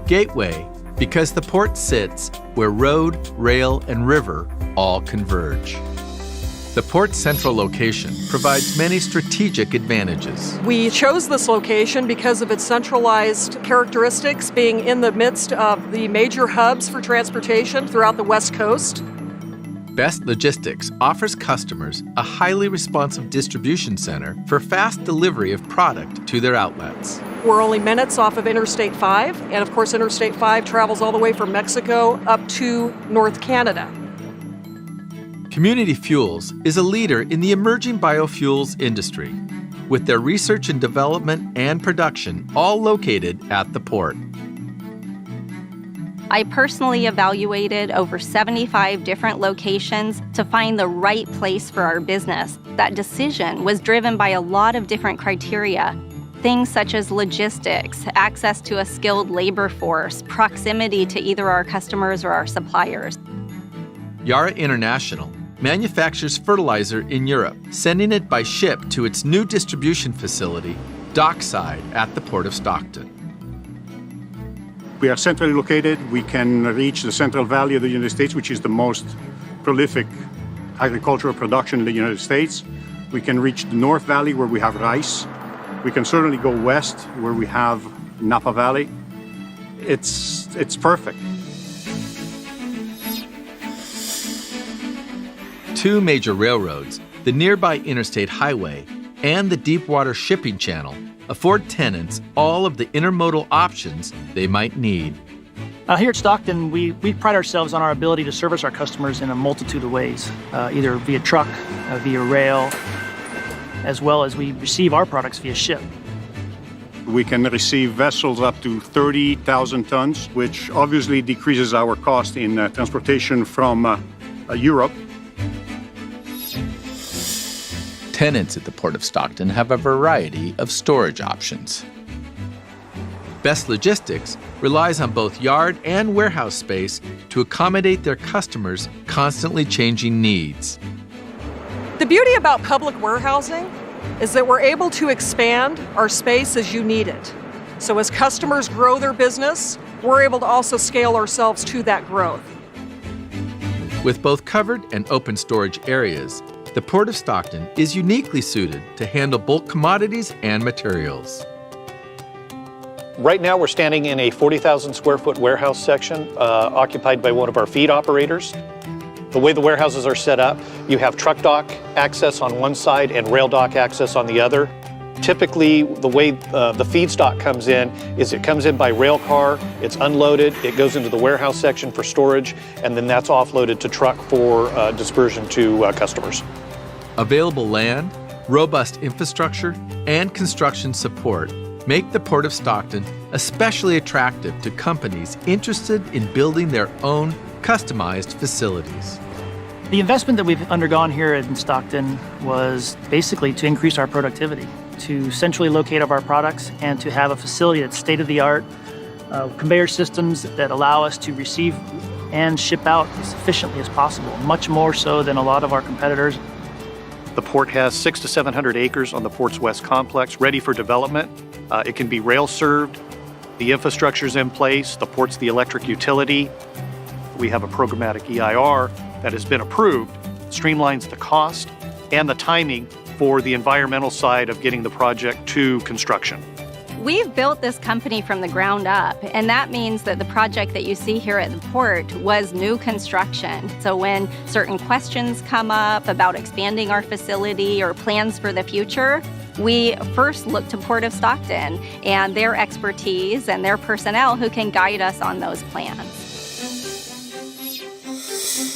Gateway because the port sits where road, rail, and river all converge. The port's central location provides many strategic advantages. We chose this location because of its centralized characteristics, being in the midst of the major hubs for transportation throughout the West Coast. Best Logistics offers customers a highly responsive distribution center for fast delivery of product to their outlets. We're only minutes off of Interstate 5, and of course Interstate 5 travels all the way from Mexico up to North Canada. Community Fuels is a leader in the emerging biofuels industry, with their research and development and production all located at the port. I personally evaluated over 75 different locations to find the right place for our business. That decision was driven by a lot of different criteria. Things such as logistics, access to a skilled labor force, proximity to either our customers or our suppliers. Yara International manufactures fertilizer in Europe, sending it by ship to its new distribution facility, dockside at the Port of Stockton. We are centrally located. We can reach the Central Valley of the United States, which is the most prolific agricultural production in the United States. We can reach the North Valley, where we have rice. We can certainly go west, where we have Napa Valley. It's perfect. Two major railroads, the nearby Interstate Highway and the Deepwater Shipping Channel, afford tenants all of the intermodal options they might need. Here at Stockton, we pride ourselves on our ability to service our customers in a multitude of ways, either via truck, via rail, as well as we receive our products via ship. We can receive vessels up to 30,000 tons, which obviously decreases our cost in transportation from Europe. Tenants at the Port of Stockton have a variety of storage options. Best Logistics relies on both yard and warehouse space to accommodate their customers' constantly changing needs. The beauty about public warehousing is that we're able to expand our space as you need it. So as customers grow their business, we're able to also scale ourselves to that growth. With both covered and open storage areas, the Port of Stockton is uniquely suited to handle bulk commodities and materials. Right now, we're standing in a 40,000 square foot warehouse section occupied by one of our feed operators. The way the warehouses are set up, you have truck dock access on one side and rail dock access on the other. Typically, the way the feedstock comes in is it comes in by rail car, it's unloaded, it goes into the warehouse section for storage, and then that's offloaded to truck for dispersion to customers. Available land, robust infrastructure, and construction support make the Port of Stockton especially attractive to companies interested in building their own customized facilities. The investment that we've undergone here in Stockton was basically to increase our productivity, to centrally locate our products, and to have a facility that's state-of-the-art, conveyor systems that allow us to receive and ship out as efficiently as possible, much more so than a lot of our competitors. The port has 600 to 700 acres on the port's west complex ready for development. It can be rail served. The infrastructure's in place. The port's the electric utility. We have a programmatic EIR that has been approved, streamlines the cost and the timing for the environmental side of getting the project to construction. We've built this company from the ground up, and that means that the project that you see here at the port was new construction. So when certain questions come up about expanding our facility or plans for the future, we first look to Port of Stockton and their expertise and their personnel who can guide us on those plans.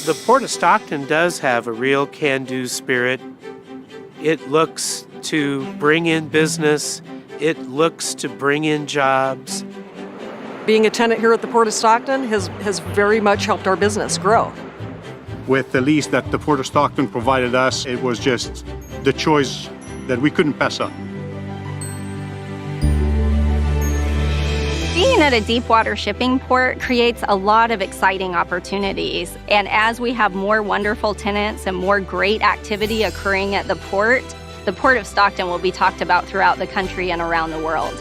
The Port of Stockton does have a real can-do spirit. It looks to bring in business. It looks to bring in jobs. Being a tenant here at the Port of Stockton has very much helped our business grow. With the lease that the Port of Stockton provided us, it was just the choice that we couldn't pass up. Being at a deep water shipping port creates a lot of exciting opportunities. And as we have more wonderful tenants and more great activity occurring at the Port of Stockton will be talked about throughout the country and around the world.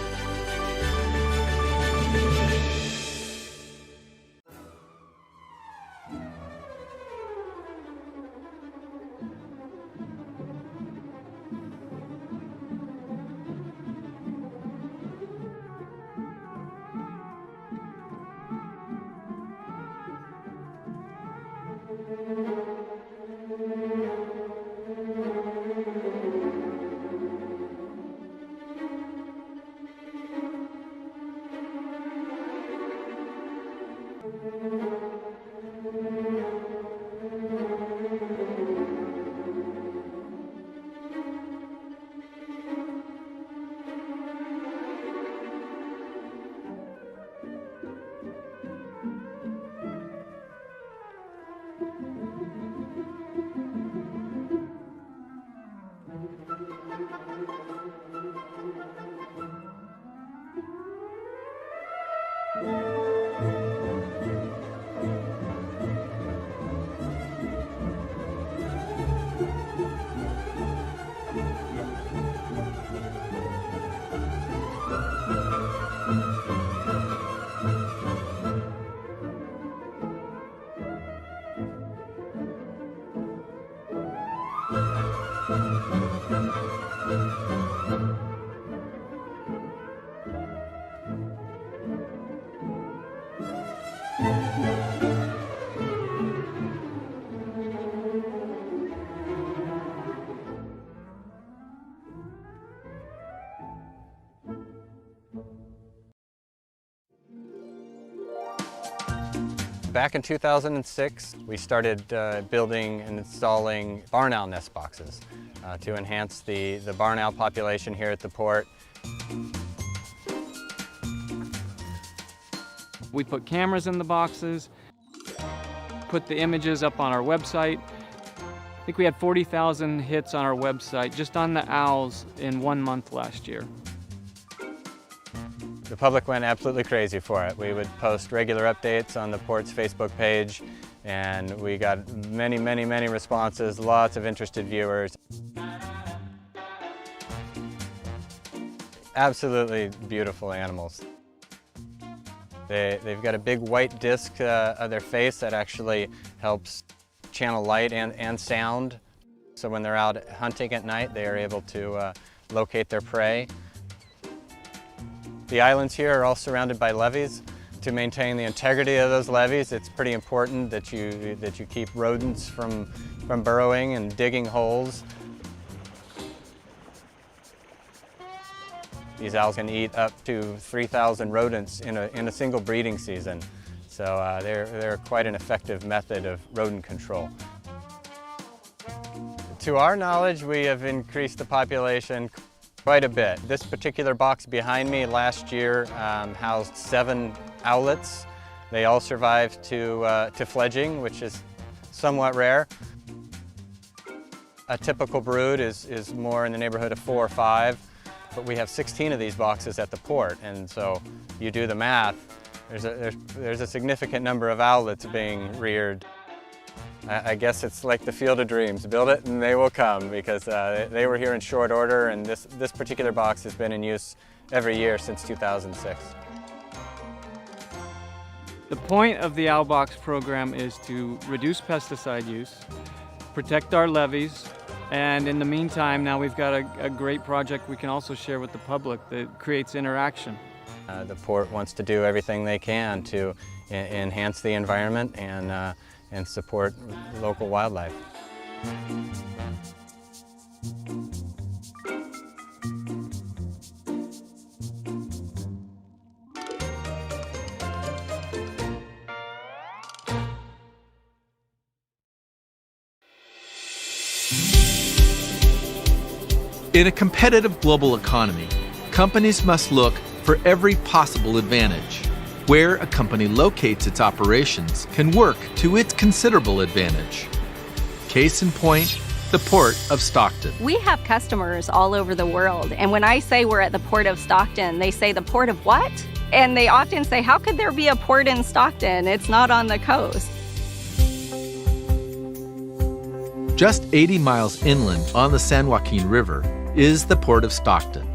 Back in 2006, we started building and installing barn owl nest boxes to enhance the barn owl population here at the port. We put cameras in the boxes, put the images up on our website. I think we had 40,000 hits on our website just on the owls in 1 month last year. The public went absolutely crazy for it. We would post regular updates on the Port's Facebook page, and we got many responses, lots of interested viewers. Absolutely beautiful animals. They've got a big white disc of their face that actually helps channel light and sound. So when they're out hunting at night, they are able to locate their prey. The islands here are all surrounded by levees. To maintain the integrity of those levees, it's pretty important that you keep rodents from burrowing and digging holes. These owls can eat up to 3,000 rodents in a single breeding season. So they're quite an effective method of rodent control. To our knowledge, we have increased the population quite a bit. This particular box behind me last year housed 7 owlets. They all survived to fledging, which is somewhat rare. A typical brood is more in the neighborhood of 4 or 5, but we have 16 of these boxes at the port, and so you do the math, there's a significant number of owlets being reared. I guess it's like the Field of Dreams. Build it and they will come, because they were here in short order, and this particular box has been in use every year since 2006. The point of the Owl Box program is to reduce pesticide use, protect our levees, and in the meantime, now we've got a great project we can also share with the public that creates interaction. The port wants to do everything they can to enhance the environment and support local wildlife. In a competitive global economy, companies must look for every possible advantage. Where a company locates its operations can work to its considerable advantage. Case in point, the Port of Stockton. We have customers all over the world, and when I say we're at the Port of Stockton, they say, the Port of what? And they often say, how could there be a port in Stockton? It's not on the coast. Just 80 miles inland on the San Joaquin River is the Port of Stockton,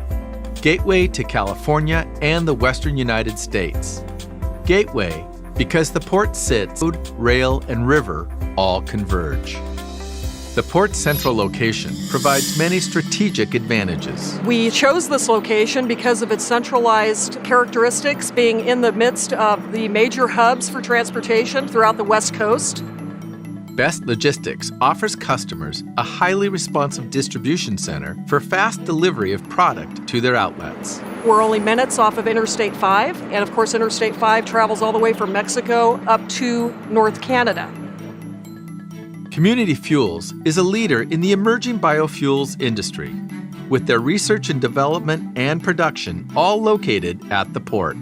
gateway to California and the western United States. Gateway because the port sits, road, rail, and river all converge. The port's central location provides many strategic advantages. We chose this location because of its centralized characteristics, being in the midst of the major hubs for transportation throughout the West Coast. Best Logistics offers customers a highly responsive distribution center for fast delivery of product to their outlets. We're only minutes off of Interstate 5, and of course Interstate 5 travels all the way from Mexico up to North Canada. Community Fuels is a leader in the emerging biofuels industry, with their research and development and production all located at the port.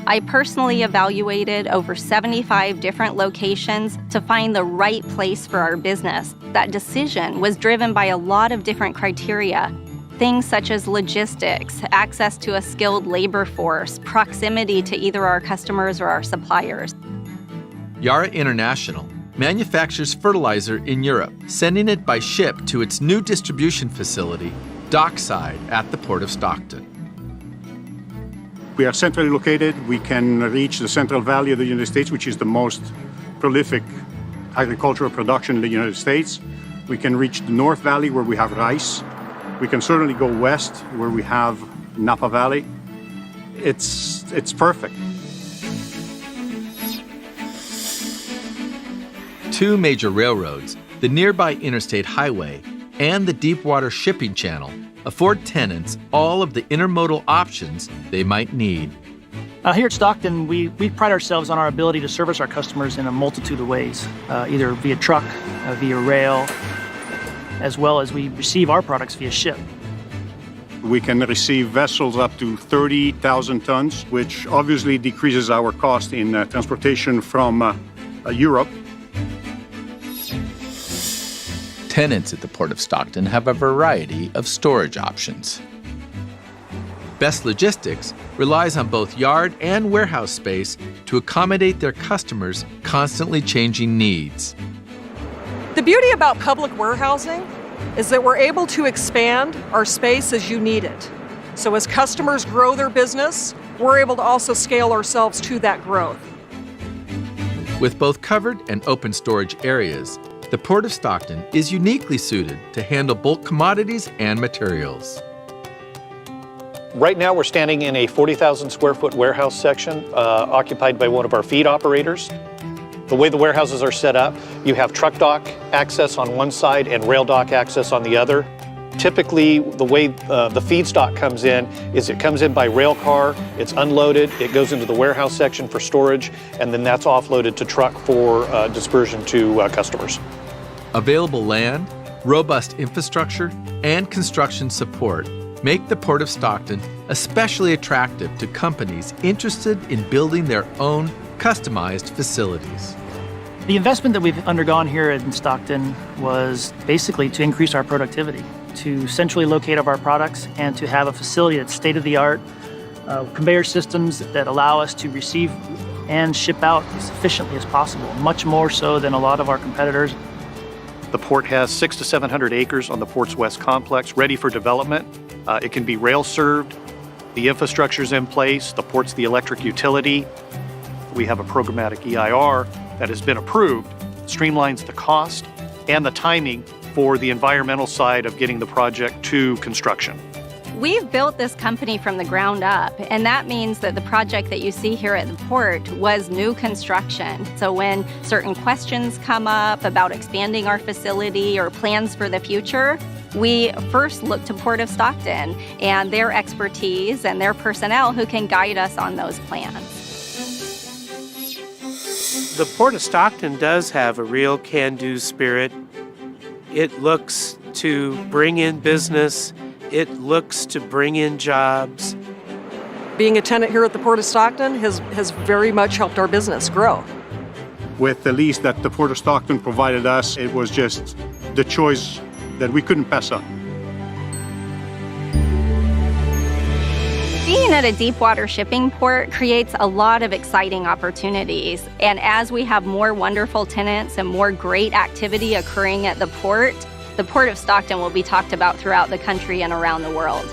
I personally evaluated over 75 different locations to find the right place for our business. That decision was driven by a lot of different criteria. Things such as logistics, access to a skilled labor force, proximity to either our customers or our suppliers. Yara International manufactures fertilizer in Europe, sending it by ship to its new distribution facility, dockside at the Port of Stockton. We are centrally located. We can reach the Central Valley of the United States, which is the most prolific agricultural production in the United States. We can reach the North Valley, where we have rice. We can certainly go west, where we have Napa Valley. It's perfect. Two major railroads, the nearby Interstate Highway and the Deepwater Shipping Channel, afford tenants all of the intermodal options they might need. Here at Stockton, we pride ourselves on our ability to service our customers in a multitude of ways, either via truck, via rail, as well as we receive our products via ship. We can receive vessels up to 30,000 tons, which obviously decreases our cost in transportation from Europe. Tenants at the Port of Stockton have a variety of storage options. Best Logistics relies on both yard and warehouse space to accommodate their customers' constantly changing needs. The beauty about public warehousing is that we're able to expand our space as you need it. So as customers grow their business, we're able to also scale ourselves to that growth. With both covered and open storage areas, the Port of Stockton is uniquely suited to handle bulk commodities and materials. Right now, we're standing in a 40,000 square foot warehouse section occupied by one of our feed operators. The way the warehouses are set up, you have truck dock access on one side and rail dock access on the other. Typically, the way the feedstock comes in is it comes in by rail car, it's unloaded, it goes into the warehouse section for storage, and then that's offloaded to truck for dispersion to customers. Available land, robust infrastructure, and construction support make the Port of Stockton especially attractive to companies interested in building their own customized facilities. The investment that we've undergone here in Stockton was basically to increase our productivity, to centrally locate our products, and to have a facility that's state-of-the-art, conveyor systems that allow us to receive and ship out as efficiently as possible, much more so than a lot of our competitors. The port has 600 to 700 acres on the port's west complex ready for development. It can be rail served. The infrastructure's in place. The port's the electric utility. We have a programmatic EIR that has been approved, streamlines the cost and the timing for the environmental side of getting the project to construction. We've built this company from the ground up, and that means that the project that you see here at the port was new construction. So when certain questions come up about expanding our facility or plans for the future, we first look to Port of Stockton and their expertise and their personnel who can guide us on those plans. The Port of Stockton does have a real can-do spirit. It looks to bring in business. It looks to bring in jobs. Being a tenant here at the Port of Stockton has very much helped our business grow. With the lease that the Port of Stockton provided us, it was just the choice that we couldn't pass up. Being at a deep water shipping port creates a lot of exciting opportunities. And as we have more wonderful tenants and more great activity occurring at the Port of Stockton will be talked about throughout the country and around the world.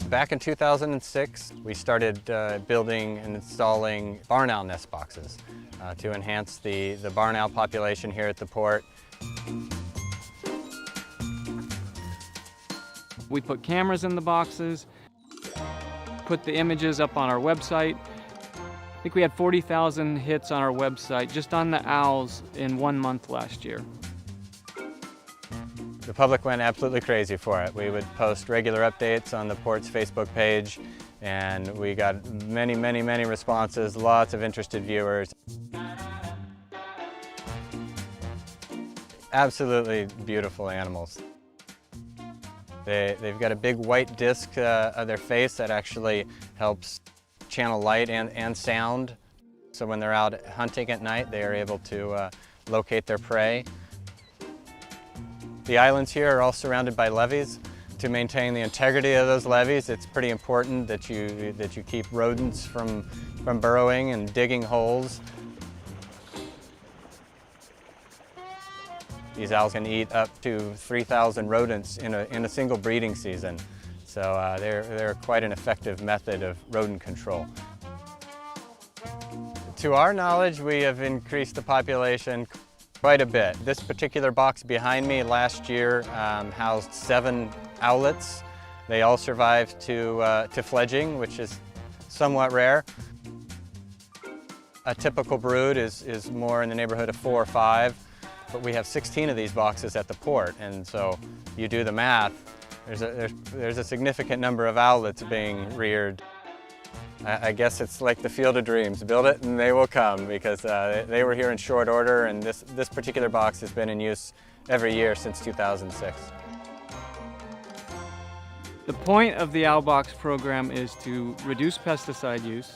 Back in 2006, we started building and installing barn owl nest boxes to enhance the barn owl population here at the port. We put cameras in the boxes, put the images up on our website. I think we had 40,000 hits on our website just on the owls in 1 month last year. The public went absolutely crazy for it. We would post regular updates on the Port's Facebook page, and we got many responses, lots of interested viewers. Absolutely beautiful animals. They've got a big white disc of their face that actually helps channel light and sound. So when they're out hunting at night, they are able to locate their prey. The islands here are all surrounded by levees. To maintain the integrity of those levees, it's pretty important that you keep rodents from burrowing and digging holes. These owls can eat up to 3,000 rodents in a single breeding season. So they're quite an effective method of rodent control. To our knowledge, we have increased the population quite a bit. This particular box behind me last year housed 7 owlets. They all survived to fledging, which is somewhat rare. A typical brood is more in the neighborhood of 4 or 5, but we have 16 of these boxes at the port, and so you do the math, there's a significant number of owlets being reared. I guess it's like the Field of Dreams. Build it and they will come, because they were here in short order, and this particular box has been in use every year since 2006. The point of the Owlbox program is to reduce pesticide use,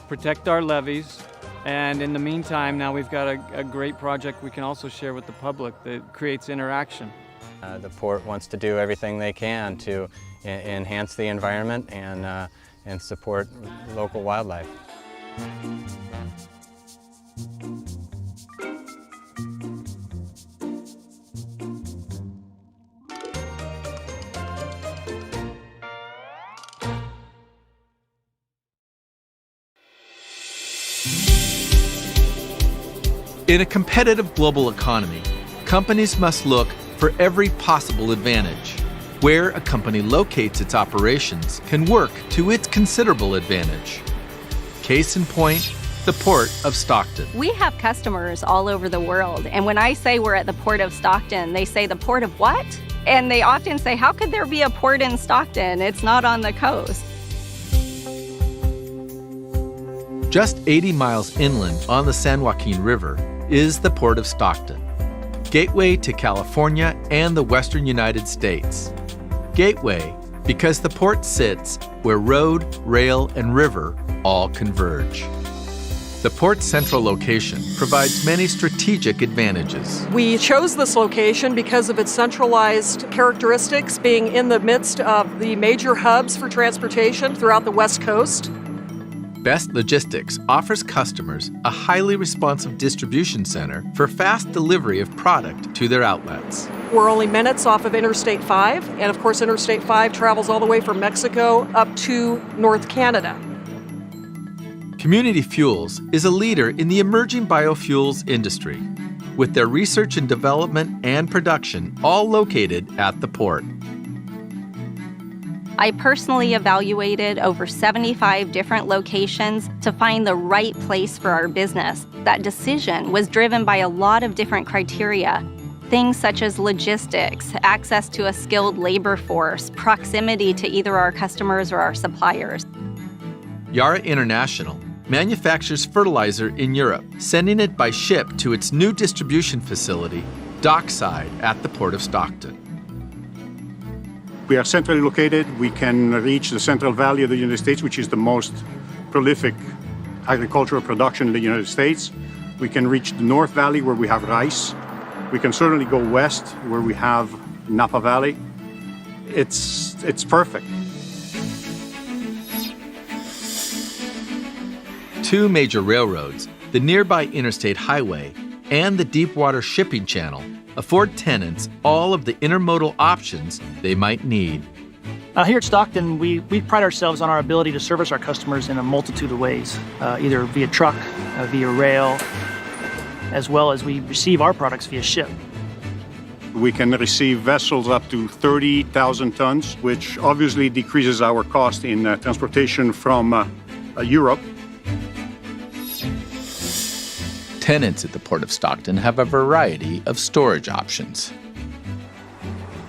protect our levees, and in the meantime, now we've got a great project we can also share with the public that creates interaction. The port wants to do everything they can to enhance the environment and support local wildlife. In a competitive global economy, companies must look for every possible advantage. Where a company locates its operations can work to its considerable advantage. Case in point, the Port of Stockton. We have customers all over the world, and when I say we're at the Port of Stockton, they say, the Port of what? And they often say, how could there be a port in Stockton? It's not on the coast. Just 80 miles inland on the San Joaquin River is the Port of Stockton, gateway to California and the western United States. Gateway because the port sits where road, rail, and river all converge. The port's central location provides many strategic advantages. We chose this location because of its centralized characteristics, being in the midst of the major hubs for transportation throughout the West Coast. Best Logistics offers customers a highly responsive distribution center for fast delivery of product to their outlets. We're only minutes off of Interstate 5, and of course Interstate 5 travels all the way from Mexico up to North Canada. Community Fuels is a leader in the emerging biofuels industry, with their research and development and production all located at the port. I personally evaluated over 75 different locations to find the right place for our business. That decision was driven by a lot of different criteria. Things such as logistics, access to a skilled labor force, proximity to either our customers or our suppliers. Yara International manufactures fertilizer in Europe, sending it by ship to its new distribution facility, dockside at the Port of Stockton. We are centrally located. We can reach the Central Valley of the United States, which is the most prolific agricultural production in the United States. We can reach the North Valley, where we have rice. We can certainly go west, where we have Napa Valley. It's perfect. Two major railroads, the nearby Interstate Highway and the Deepwater Shipping Channel, afford tenants all of the intermodal options they might need. Here at Stockton, we pride ourselves on our ability to service our customers in a multitude of ways, either via truck, via rail, as well as we receive our products via ship. We can receive vessels up to 30,000 tons, which obviously decreases our cost in transportation from Europe. Tenants at the Port of Stockton have a variety of storage options.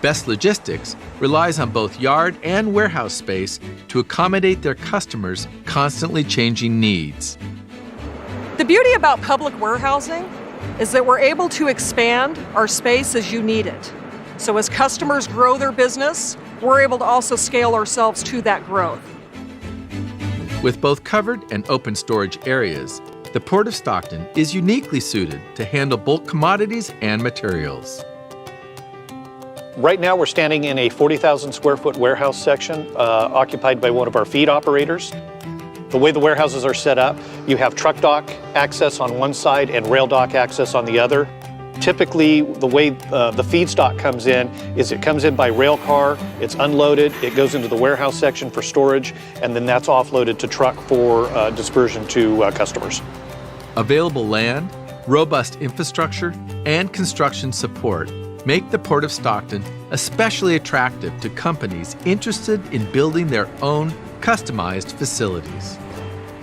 Best Logistics relies on both yard and warehouse space to accommodate their customers' constantly changing needs. The beauty about public warehousing is that we're able to expand our space as you need it. So as customers grow their business, we're able to also scale ourselves to that growth. With both covered and open storage areas, the Port of Stockton is uniquely suited to handle bulk commodities and materials. Right now, we're standing in a 40,000 square foot warehouse section occupied by one of our feed operators. The way the warehouses are set up, you have truck dock access on one side and rail dock access on the other. Typically, the way the feedstock comes in is it comes in by rail car, it's unloaded, it goes into the warehouse section for storage, and then that's offloaded to truck for dispersion to customers. Available land, robust infrastructure, and construction support make the Port of Stockton especially attractive to companies interested in building their own customized facilities.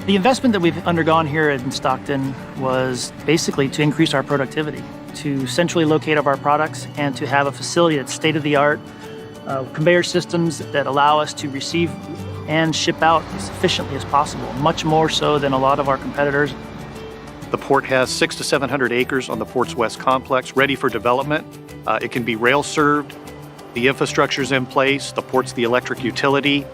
The investment that we've undergone here in Stockton was basically to increase our productivity, to centrally locate our products, and to have a facility that's state-of-the-art, conveyor systems that allow us to receive and ship out as efficiently as possible, much more so than a lot of our competitors. The port has 600 to 700 acres on the port's west complex ready for development. It can be rail served. The infrastructure's in place. The port's the electric utility.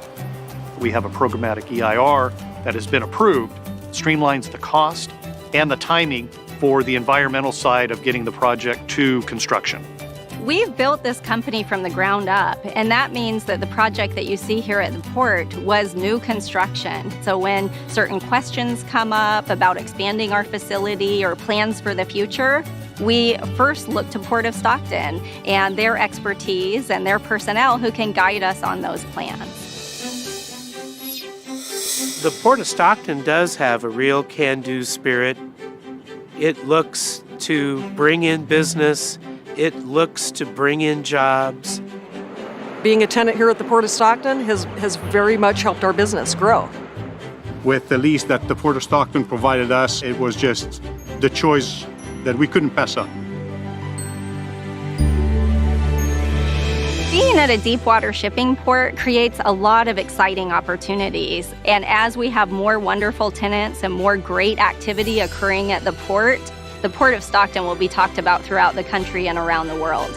We have a programmatic EIR that has been approved, streamlines the cost and the timing for the environmental side of getting the project to construction. We've built this company from the ground up, and that means that the project that you see here at the port was new construction. So when certain questions come up about expanding our facility or plans for the future, we first look to Port of Stockton and their expertise and their personnel who can guide us on those plans. The Port of Stockton does have a real can-do spirit. It looks to bring in business. It looks to bring in jobs. Being a tenant here at the Port of Stockton has very much helped our business grow. With the lease that the Port of Stockton provided us, it was just the choice that we couldn't pass up. Being at a deep water shipping port creates a lot of exciting opportunities. And as we have more wonderful tenants and more great activity occurring at the Port of Stockton will be talked about throughout the country and around the world.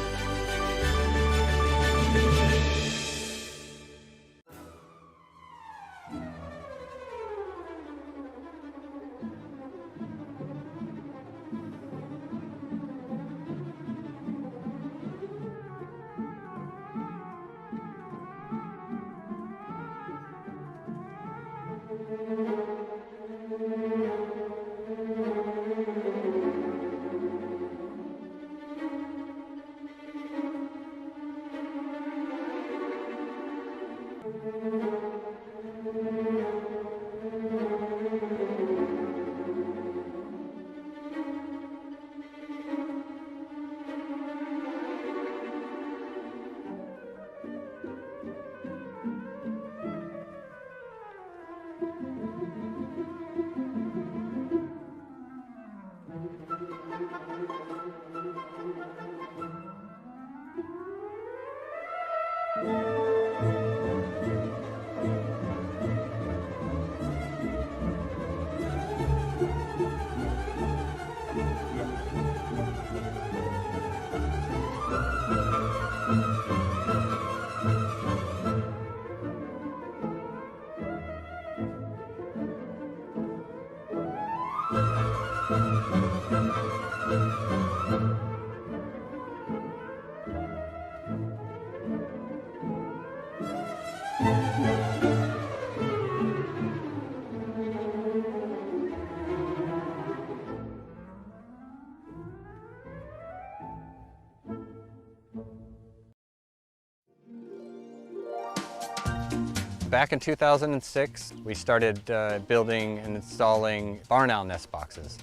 Back in 2006, we started building and installing barn owl nest boxes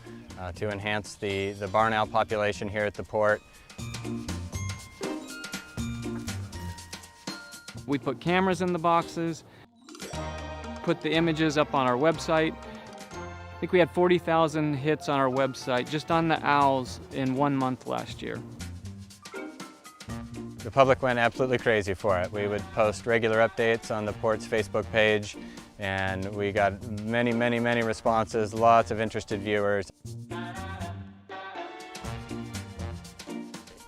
to enhance the barn owl population here at the port. We put cameras in the boxes, put the images up on our website. I think we had 40,000 hits on our website just on the owls in 1 month last year. The public went absolutely crazy for it. We would post regular updates on the Port's Facebook page, and we got many, many, many responses, lots of interested viewers.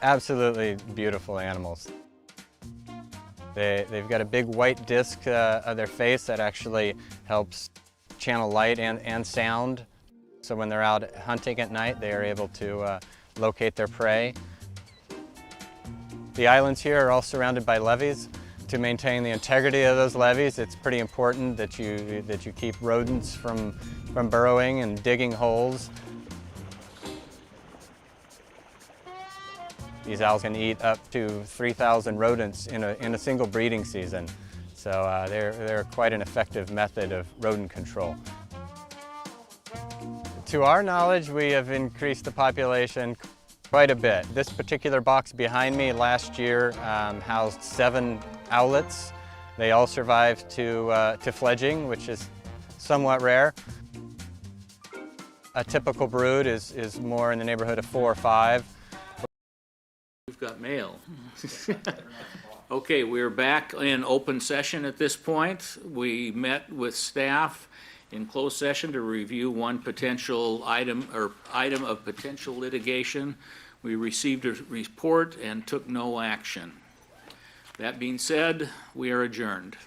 Absolutely beautiful animals. They've got a big white disc of their face that actually helps channel light and sound. So when they're out hunting at night, they are able to locate their prey. The islands here are all surrounded by levees. To maintain the integrity of those levees, it's pretty important that you keep rodents from burrowing and digging holes. These owls can eat up to 3,000 rodents in a single breeding season. So they're quite an effective method of rodent control. To our knowledge, we have increased the population quite a bit. This particular box behind me last year housed 7 owlets. They all survived to fledging, which is somewhat rare. A typical brood is more in the neighborhood of 4 or 5. We've got mail. Okay, we're back in open session at this point. We met with staff in closed session to review one potential item of potential litigation. We received a report and took no action. That being said, we are adjourned.